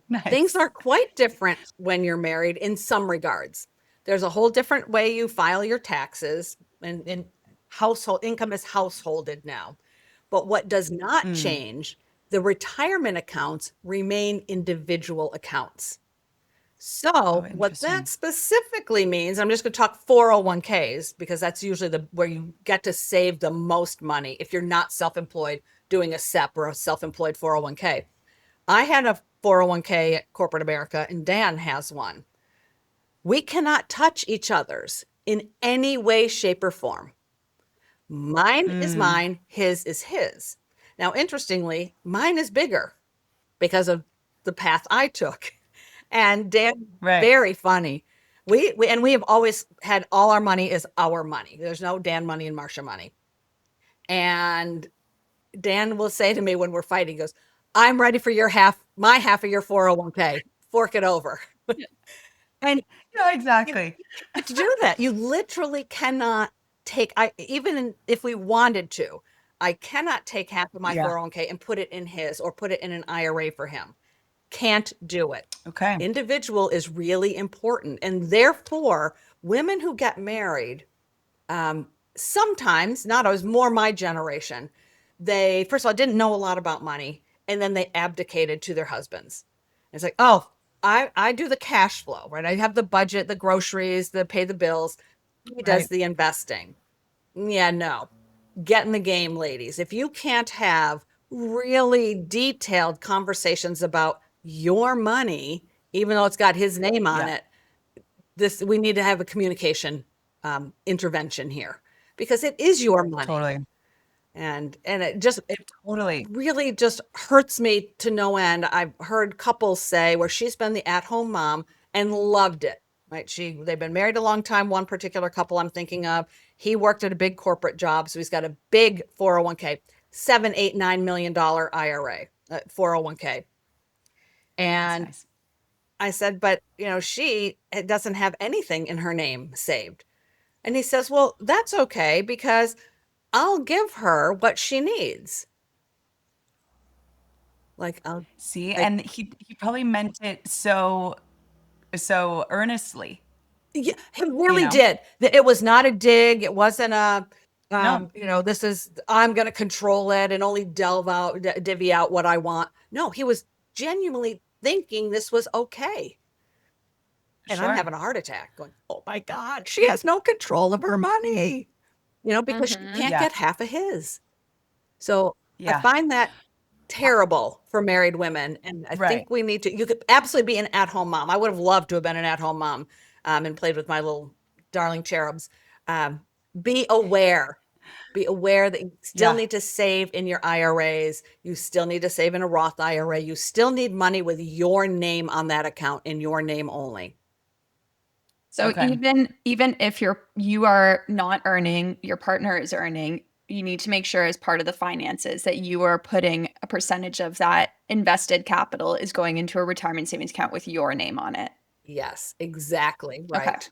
Nice. Things are quite different when you're married in some regards. There's a whole different way you file your taxes, and household income is householded now. But what does not change, the retirement accounts remain individual accounts. So what that specifically means, I'm just going to talk 401ks because that's usually where you get to save the most money if you're not self-employed doing a SEP or a self-employed 401k. I had a 401k at corporate America, and Dan has one. We cannot touch each other's in any way, shape, or form. Mine is mine, his is his. Now, interestingly, mine is bigger because of the path I took. And Dan, Right. very funny. We have always had all our money is our money. There's no Dan money and Marcia money. And Dan will say to me when we're fighting, he goes, I'm ready for my half of your 401k. Fork it over. And Yeah, exactly. to do that, you literally cannot take, even if we wanted to, I cannot take half of my Yeah. 401k and put it in his or put it in an IRA for him. Can't do it. Okay. Individual is really important. And therefore, women who get married, sometimes, not always, more my generation, they, first of all, didn't know a lot about money. And then they abdicated to their husbands. It's like, oh, I do the cash flow, right? I have the budget, the groceries, the pay the bills. He does Right. the investing. Yeah, no. Get in the game, ladies. If you can't have really detailed conversations about your money, even though it's got his name on Yeah. it, we need to have a communication intervention here because it is your money. Totally. And it Totally. really just hurts me to no end. I've heard couples say where she's been the at-home mom and loved it, right? They've been married a long time. One particular couple I'm thinking of, he worked at a big corporate job. So he's got a big 401k, $7, $8, $9 million IRA, 401k. And That's nice. I said, but she doesn't have anything in her name saved. And he says, well, that's okay because I'll give her what she needs. Like, See, like, and he probably meant it so earnestly. yeah, he really know? did. It was not a dig. It wasn't a, No. I'm going to control it and only divvy out what I want. No, he was genuinely thinking this was okay. And I'm Sure. having a heart attack going, oh my God, she has no control of her money, because she can't Yeah. get half of his. So I Yeah. find that terrible for married women. And I Right. think you could absolutely be an at-home mom. I would have loved to have been an at-home mom and played with my little darling cherubs. Be aware. Be aware that you still Yeah. need to save in your IRAs. You still need to save in a Roth IRA. You still need money with your name on that account in your name only. So Okay. even if you are not earning, your partner is earning, you need to make sure as part of the finances that you are putting a percentage of that invested capital is going into a retirement savings account with your name on it. Yes, exactly. Okay. Right.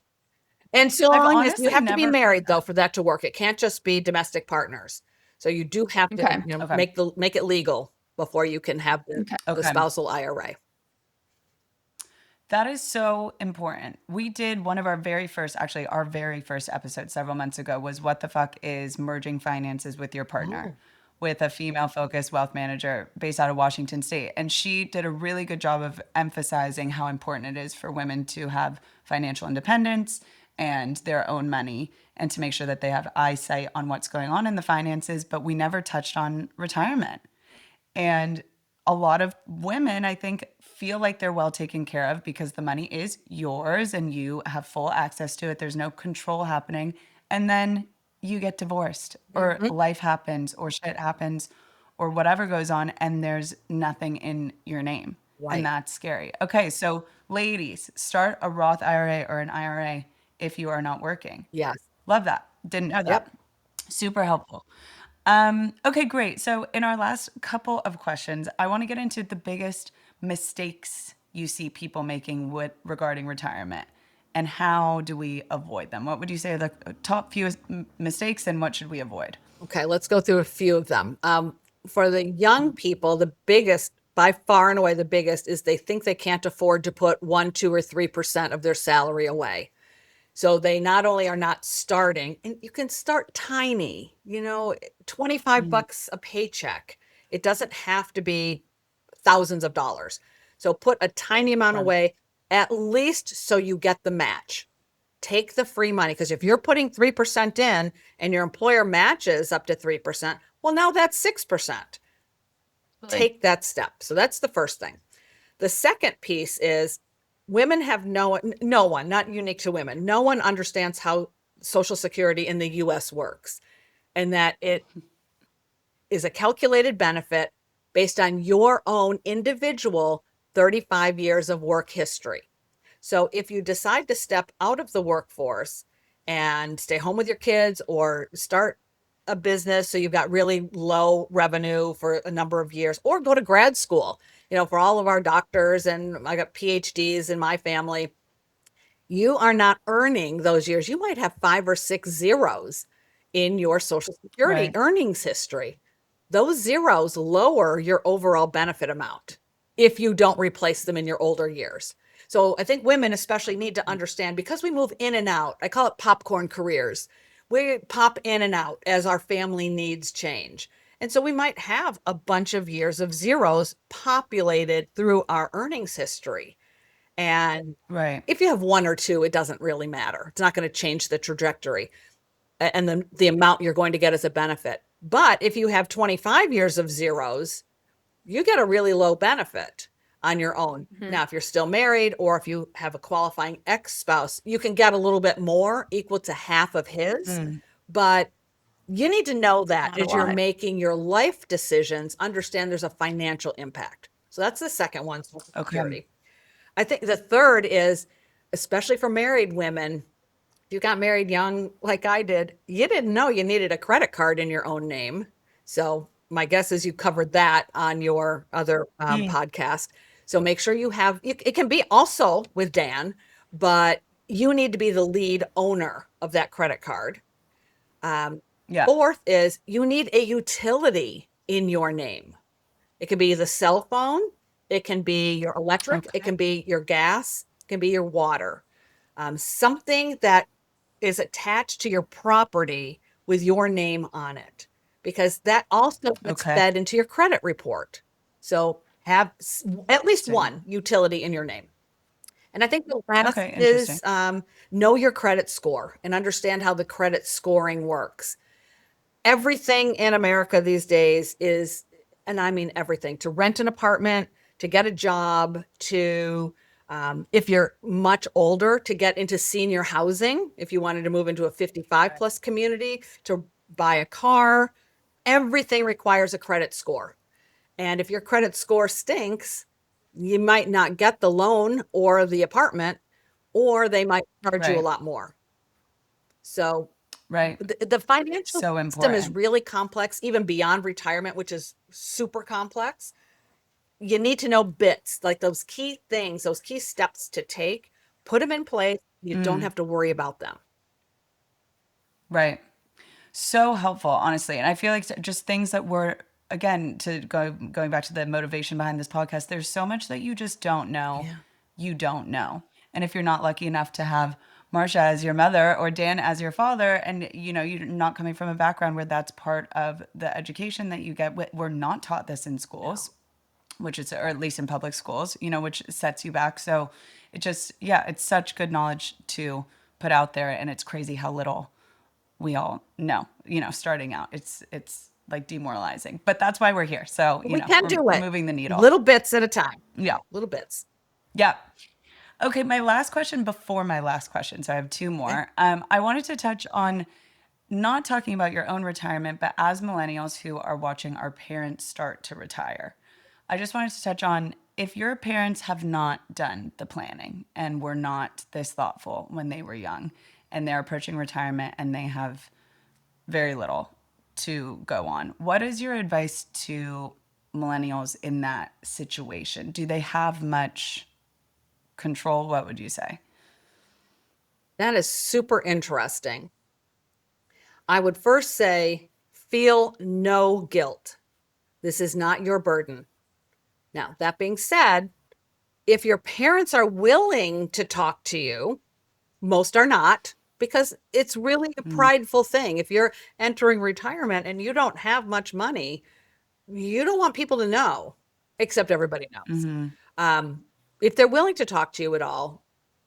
And so I've long as you honestly have to be never married though for that to work. It can't just be domestic partners. So you do have to Okay. Okay. make it legal before you can have the Okay. spousal IRA. That is so important. We did one of our very first episode several months ago was what the fuck is merging finances with your partner with a female focused wealth manager based out of Washington State. And she did a really good job of emphasizing how important it is for women to have financial independence and their own money and to make sure that they have eyesight on what's going on in the finances. But we never touched on retirement. And a lot of women, I think, feel like they're well taken care of because the money is yours and you have full access to it. There's no control happening. And then you get divorced or life happens or shit happens or whatever goes on and there's nothing in your name. Right. And that's scary. Okay, so ladies, start a Roth IRA or an IRA if you are not working. Yes. Love that. Didn't know that. Yep. Super helpful. Okay, great. So in our last couple of questions, I want to get into the biggest mistakes you see people making regarding retirement and how do we avoid them? What would you say are the top few mistakes and what should we avoid? Okay, let's go through a few of them. For the young people, the biggest, by far and away, the biggest is they think they can't afford to put 1%, 2%, or 3% of their salary away. So they not only are not starting, and you can start tiny, $25 a paycheck. It doesn't have to be thousands of dollars. So put a tiny amount away, at least so you get the match. Take the free money, because if you're putting 3% in and your employer matches up to 3%, well, now that's 6%. Take that step. So that's the first thing. The second piece is women have no one, not unique to women. No one understands how Social Security in the US works, and that is a calculated benefit based on your own individual 35 years of work history. So if you decide to step out of the workforce and stay home with your kids or start a business so you've got really low revenue for a number of years, or go to grad school, for all of our doctors, and I got PhDs in my family, you are not earning those years. You might have 5 or 6 zeros in your Social Security earnings history. Those zeros lower your overall benefit amount if you don't replace them in your older years. So I think women especially need to understand, because we move in and out. I call it popcorn careers. We pop in and out as our family needs change. And so we might have a bunch of years of zeros populated through our earnings history. And if you have 1 or 2, it doesn't really matter. It's not going to change the trajectory and the amount you're going to get as a benefit. But if you have 25 years of zeros, you get a really low benefit on your own. Now, if you're still married, or if you have a qualifying ex-spouse, you can get a little bit more, equal to half of his. But you need to know that as you're making your life decisions, understand there's a financial impact. So that's the second one, Social Security. I think the third is, especially for married women, if you got married young like I did, you didn't know you needed a credit card in your own name. So my guess is you covered that on your other podcast. So make sure you have, it can be also with Dan, but you need to be the lead owner of that credit card. Fourth is, you need a utility in your name. It could be the cell phone. It can be your electric. It can be your gas. It can be your water. Something that is attached to your property with your name on it, because that also gets fed into your credit report. So have at least one utility in your name. And I think the last is know your credit score and understand how the credit scoring works. Everything in America these days is, and I mean everything, to rent an apartment, to get a job, to if you're much older, to get into senior housing, if you wanted to move into a 55 plus community, to buy a car, everything requires a credit score. And if your credit score stinks, you might not get the loan or the apartment, or they might charge you a lot more. So the financial system is really complex, even beyond retirement, which is super complex. You need to know bits, like those key things, those key steps to take, put them in place. You don't have to worry about them. Right. So helpful, honestly. And I feel like just things that were, again, going back to the motivation behind this podcast, there's so much that you just don't know. You don't know. And if you're not lucky enough to have Marcia as your mother or Dan as your father, and you're not coming from a background where that's part of the education that you get, we're not taught this in schools. Which is, or at least in public schools, which sets you back. So it just, it's such good knowledge to put out there. And it's crazy how little we all know, starting out. It's like demoralizing, but that's why we're here. So, we can do it. Moving the needle. Little bits at a time. Yeah. Little bits. Yeah. Okay. My last question before my last question. So I have 2 more. I wanted to touch on not talking about your own retirement, but as millennials who are watching our parents start to retire. I just wanted to touch on, if your parents have not done the planning and were not this thoughtful when they were young, and they're approaching retirement and they have very little to go on, what is your advice to millennials in that situation? Do they have much control? What would you say? That is super interesting. I would first say, feel no guilt. This is not your burden. Now, that being said, if your parents are willing to talk to you, most are not, because it's really a prideful thing. If you're entering retirement and you don't have much money, you don't want people to know, except everybody knows. If they're willing to talk to you at all,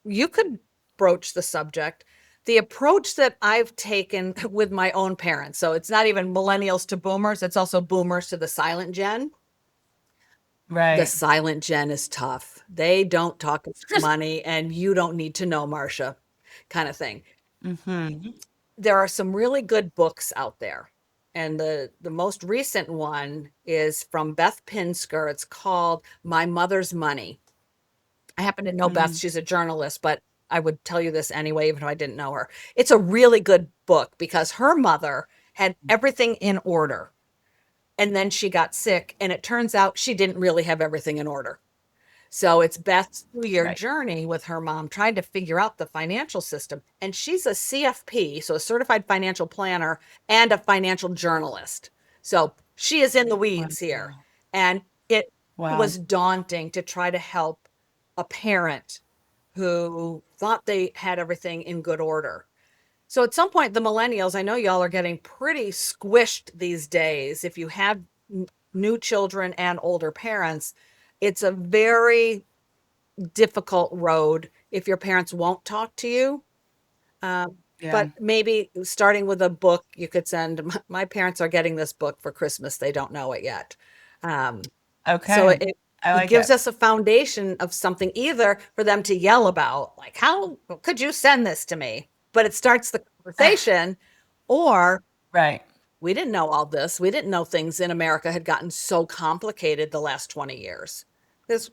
you could broach the subject. The approach that I've taken with my own parents, so it's not even millennials to boomers, it's also boomers to the silent gen. Right. The silent gen is tough. They don't talk about money, and you don't need to know, Marcia, kind of thing. There are some really good books out there. And the most recent one is from Beth Pinsker. It's called My Mother's Money. I happen to know Beth. She's a journalist, but I would tell you this anyway, even if I didn't know her. It's a really good book because her mother had everything in order. And then she got sick, and it turns out she didn't really have everything in order. So it's Beth's 2-year Right. journey with her mom trying to figure out the financial system. And she's a CFP, so a certified financial planner and a financial journalist. So she is in the weeds here. And it Wow. was daunting to try to help a parent who thought they had everything in good order. So at some point, the millennials, I know y'all are getting pretty squished these days. If you have new children and older parents, it's a very difficult road if your parents won't talk to you. Yeah. But maybe starting with a book, you could send, my parents are getting this book for Christmas. They don't know it yet. So Okay. it I like gives it. us a foundation of something either for them to yell about, like, how could you send this to me? But it starts the conversation, or Right. we didn't know all this. We didn't know things in America had gotten so complicated the last 20 years. Because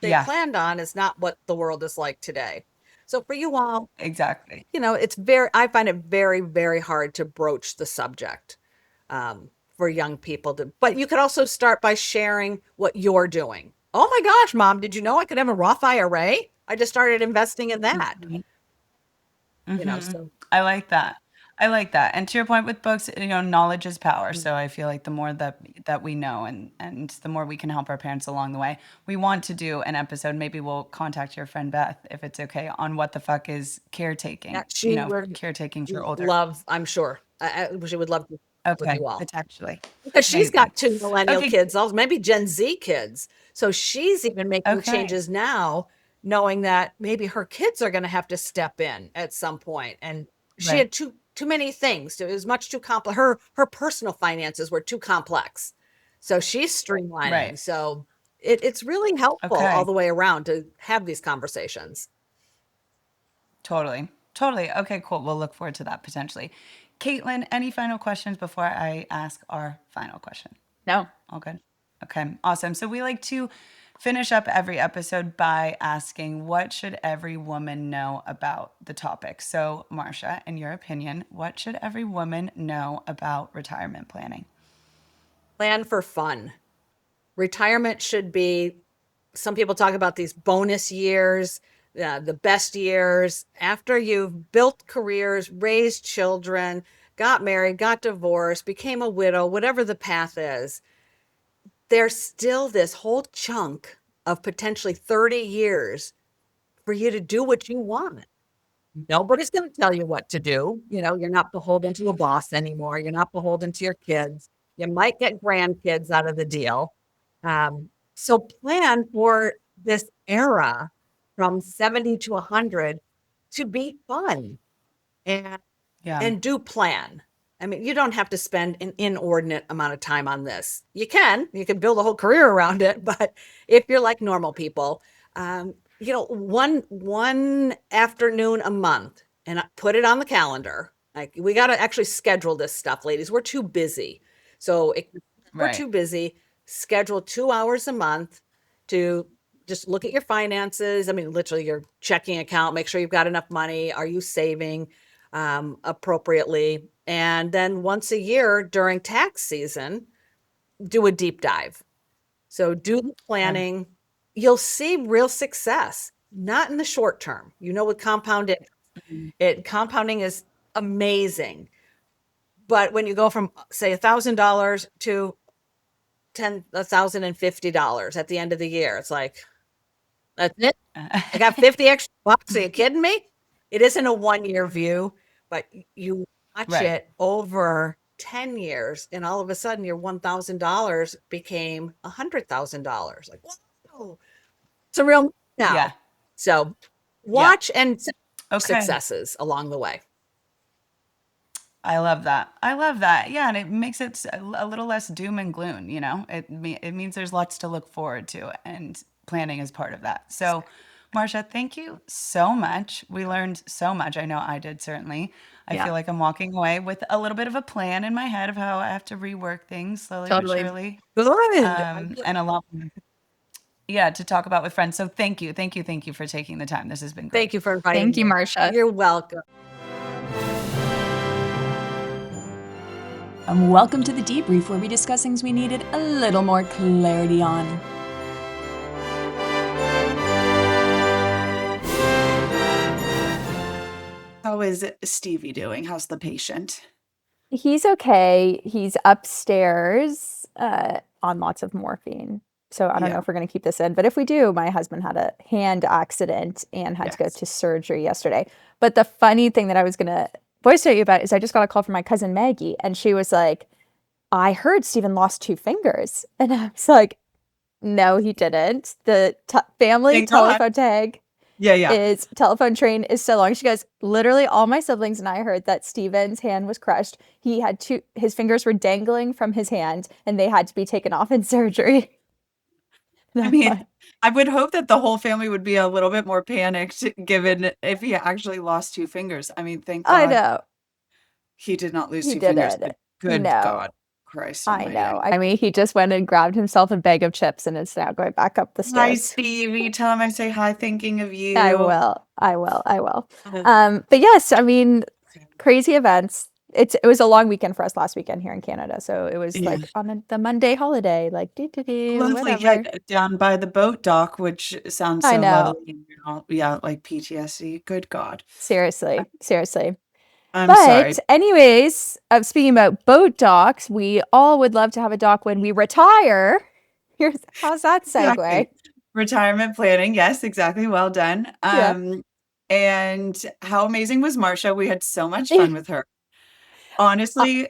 they Yeah, planned on is not what the world is like today. So for you all, exactly. I find it very, very hard to broach the subject for young people to, but you could also start by sharing what you're doing. Oh my gosh, mom, did you know I could have a Roth IRA? I just started investing in that. So I like that. I like that. And to your point with books, knowledge is power. So I feel like the more that we know and the more we can help our parents along the way. We want to do an episode. Maybe we'll contact your friend Beth if it's okay on what the fuck is caretaking. that she would Caretaking for older. love, I'm sure. She would love to talk with Okay, you all. potentially. Because she's Amazing. got 2 millennial Okay. kids, also maybe Gen Z kids. So she's even making Okay. changes now, knowing that maybe her kids are going to have to step in at some point. And she Right. had too many things. It was much too complex. Her personal finances were too complex. So she's streamlining. Right. So it's really helpful all Okay. the way around to have these conversations. Totally. Totally. Okay, cool. We'll look forward to that potentially. Caitlin, any final questions before I ask our final question? No. All good. Okay, awesome. So we like to finish up every episode by asking, what should every woman know about the topic? So, Marcia, in your opinion, what should every woman know about retirement planning? Plan for fun. Retirement should be, some people talk about these bonus years, the best years after you've built careers, raised children, got married, got divorced, became a widow, whatever the path is. There's still this whole chunk of potentially 30 years for you to do what you want. Nobody's going to tell you what to do. You're not beholden to a boss anymore. You're not beholden to your kids. You might get grandkids out of the deal. So plan for this era from 70 to 100 to be fun and Yeah. do plan. I mean, you don't have to spend an inordinate amount of time on this. You can build a whole career around it, but if you're like normal people, one afternoon a month, and put it on the calendar. Like, we got to actually schedule this stuff, ladies. We're too busy. So we're Right. too busy. Schedule 2 hours a month to just look at your finances. I mean, literally your checking account, make sure you've got enough money. Are you saving appropriately? And then once a year during tax season, do a deep dive. So do the planning. You'll see real success, not in the short term. With compound interest, compounding is amazing. But when you go from, say, $1,000 to $1,050 at the end of the year, it's like, that's it. I got 50 extra bucks. Are you kidding me? It isn't a 1-year view, but you watch Right. it over 10 years, and all of a sudden your $1,000 became $100,000. Like, whoa, it's a real now. Yeah. So watch and Okay. successes along the way. I love that. I love that. Yeah, and it makes it a little less doom and gloom, It means there's lots to look forward to, and planning is part of that. So Marcia, thank you so much. We learned so much. I know I did, certainly. I Yeah, feel like I'm walking away with a little bit of a plan in my head of how I have to rework things slowly but totally. surely. Good. And a lot, yeah, to talk about with friends. So thank you, thank you, thank you for taking the time. This has been great. Thank you for inviting Thank you, me. Marcia. You're welcome. Welcome to the debrief, where we discuss things we needed a little more clarity on. How is Stevie doing? How's the patient? He's okay. He's upstairs on lots of morphine. So I don't know Yeah. if we're going to keep this in, but if we do, my husband had a hand accident and had to go Yes. to surgery yesterday. But the funny thing that I was going to voice to you about is I just got a call from my cousin Maggie, and she was like, I heard Stephen lost 2 fingers. And I was like, no, he didn't. The family Thank God. telephone tag Yeah. is telephone train is so long. She goes, literally all my siblings and I heard that Steven's hand was crushed. He had his fingers were dangling from his hand and they had to be taken off in surgery. And I I'm mean, like, I would hope that the whole family would be a little bit more panicked given if he actually lost 2 fingers. I mean, thank I God know. he did not lose He 2 fingers. didn't. But good No. God, Christ I almighty. know. I mean, he just went and grabbed himself a bag of chips and is now going back up the Hi, stairs. Stevie. Tell him I say hi, thinking of you. I will. But yes, I mean, crazy events. It was a long weekend for us last weekend here in Canada. So it was Yeah. like on the Monday holiday, like Lovely. whatever. Yeah, down by the boat dock, which sounds I so know. lovely. Yeah, like PTSD. Good God. Seriously. I'm But sorry. anyways, speaking about boat docks, we all would love to have a dock when we retire. How's that segue? Exactly. Retirement planning. Yes, exactly. Well done. Yeah. And how amazing was Marcia? We had so much fun with her. Honestly,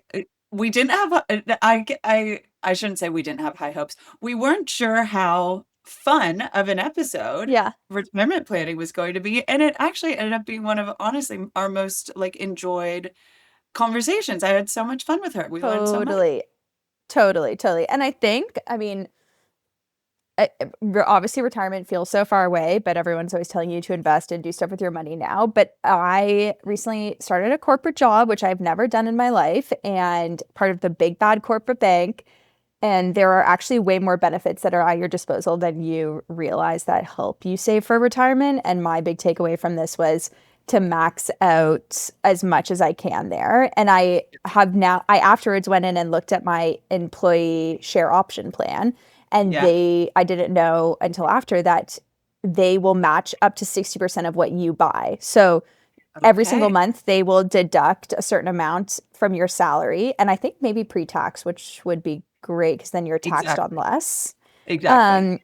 we didn't have I shouldn't say we didn't have high hopes. We weren't sure how fun of an episode Yeah. retirement planning was going to be, and it actually ended up being one of honestly our most like enjoyed conversations. I had so much fun with her. We learned so much. Totally. And I think, I mean, obviously retirement feels so far away, but everyone's always telling you to invest and do stuff with your money now. But I recently started a corporate job, which I've never done in my life, and part of the big bad corporate bank. And there are actually way more benefits that are at your disposal than you realize that help you save for retirement. And my big takeaway from this was to max out as much as I can there. And I afterwards went in and looked at my employee share option plan. And Yeah. I didn't know until after that they will match up to 60% of what you buy. So every single Okay. month they will deduct a certain amount from your salary. And I think maybe pre-tax, which would be great because then you're taxed on Exactly. less. Exactly.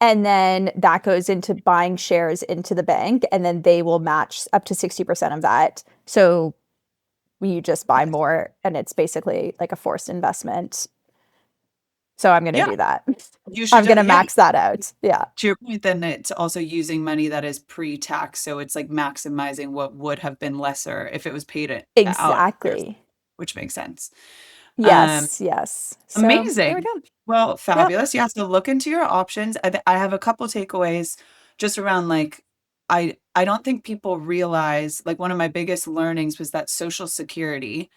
And then that goes into buying shares into the bank, and then they will match up to 60% of that. So you just buy more, and it's basically like a forced investment. So I'm going to Yeah. do that. You should I'm going to yeah. max that out. Yeah. To your point, then it's also using money that is pre-tax, so it's like maximizing what would have been lesser if it was paid out, Exactly. which makes sense. Yes. So there we Amazing. go. Well, Yep. fabulous. Yeah, so look into your options. I have a couple takeaways just around like I don't think people realize like one of my biggest learnings was that Social Security.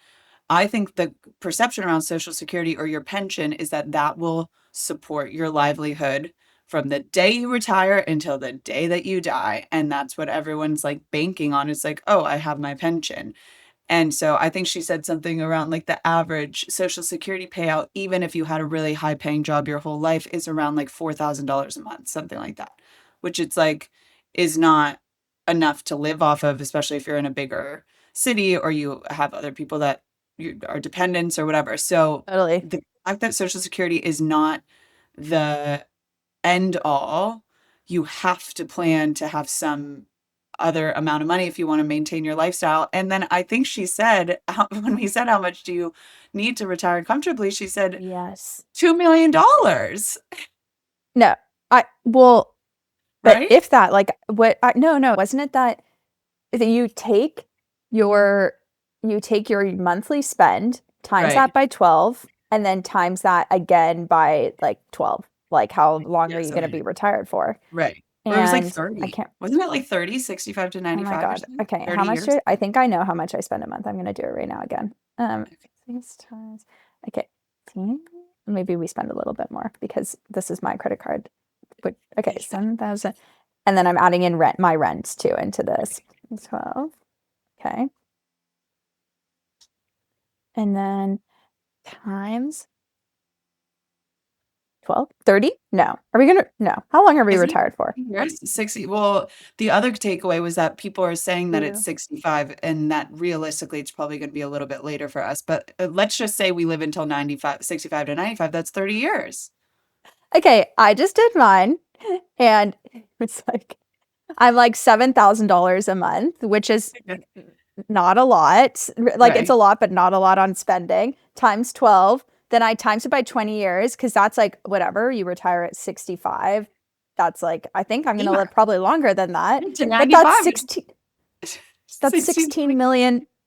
I think the perception around Social Security or your pension is that that will support your livelihood from the day you retire until the day that you die. And that's what everyone's like banking on. It's like, oh, I have my pension. And so I think she said something around like the average Social Security payout, even if you had a really high paying job your whole life, is around like $4,000 a month, something like that, which it's like is not enough to live off of, especially if you're in a bigger city or you have other people that you are dependents or whatever. So Totally. the fact that Social Security is not the end all, you have to plan to have some other amount of money if you want to maintain your lifestyle. And then I think she said, when we said, how much do you need to retire comfortably? She said, Yes. $2 million, No. But right? if that, like, no, wasn't it that you take your monthly spend, times Right. that by 12, and then times that again by like 12. Like, how long are Yes, you going to be retired for? right. Or it was like And 30. I can't, Wasn't it like 30, 65 to oh 95 my or God. something? Okay. 30 How much years? I think I know how much I spend a month. I'm going to do it right now again. Okay. 6 times, okay. Maybe we spend a little bit more because this is my credit card. But okay, 7,000. And then I'm adding in my rents too into this. 12. Okay. And then times 12, 30? No. Are we gonna no. How long are we Is it retired for? years? 60. Well, the other takeaway was that people are saying that it's Two. 65 and that realistically it's probably going to be a little bit later for us. But let's just say we live until 95, 65 to 95. That's 30 years. Okay, I just did mine and it's like I'm like $7,000 a month, which is not a lot. Like it's Right. a lot, but not a lot on spending. Times 12. Then I times it by 20 years because that's like whatever. You retire at 65. That's like, I think I'm going to Yeah. live probably longer than that. To But 95. that's 16. That's 16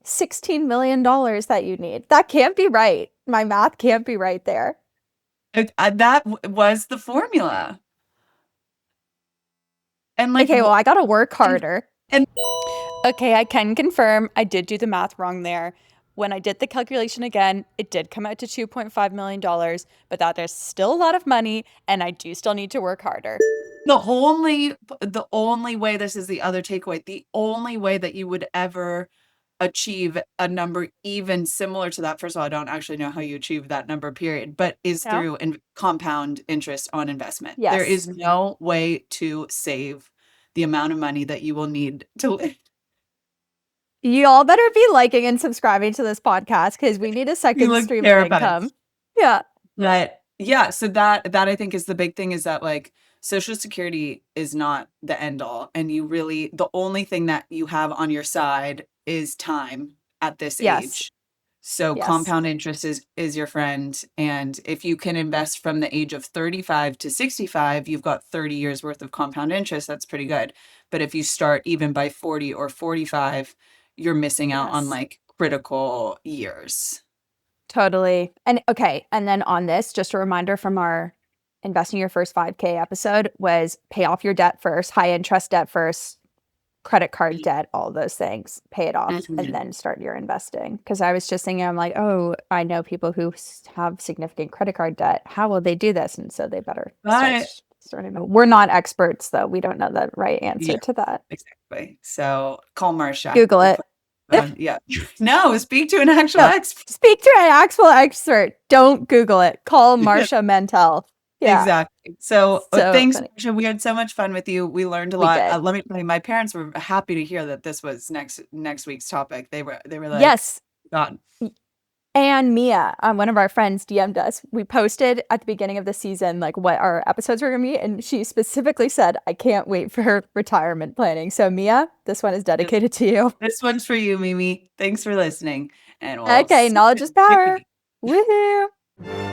$16 million that you need. That can't be right. My math can't be right there. That was the formula. And like, Okay, well, I got to work harder. and Okay, I can confirm I did do the math wrong there. When I did the calculation again, it did come out to $2.5 million, but that is still a lot of money and I do still need to work harder. the only way, this is the other takeaway, the only way that you would ever achieve a number even similar to that, first of all, I don't actually know how you achieve that number, period, but is No? through compound interest on investment. There Yes. is no way to save the amount of money that you will need to live. You all better be liking and subscribing to this podcast because we need a second look stream of terrified. income. Yeah. But yeah, so that I think is the big thing, is that like Social Security is not the end all. And you really, the only thing that you have on your side is time at this Yes. age. So Yes. compound interest is your friend. And if you can invest from the age of 35 to 65, you've got 30 years worth of compound interest. That's pretty good. But if you start even by 40 or 45, you're missing out on Yes. like critical years. Totally. And okay, and then on this, just a reminder from our investing your first 5K episode was pay off your debt first, high interest debt first, credit card debt, all those things, pay it off Mhm. and then start your investing. Because I was just thinking, I'm like, oh, I know people who have significant credit card debt. How will they do this? And so they better But starting. We're not experts, though. We don't know the right answer Yeah. to that. Exactly. So call Marcia. Google it. Yeah. No, speak to an actual No. expert. Speak to an actual expert. Don't Google it. Call Marcia Mantell. Yeah. Exactly. So So thanks, funny. Marcia. We had so much fun with you. We learned a We lot. did. Let me tell you, my parents were happy to hear that this was next week's topic. They were like, Yes. God. And Mia, one of our friends, DM'd us. We posted at the beginning of the season like what our episodes were going to be, and she specifically said, "I can't wait for her retirement planning." So Mia, this one is dedicated to you. This one's for you, Mimi. Thanks for listening. And we'll Okay, see knowledge you is power. next week. Woohoo!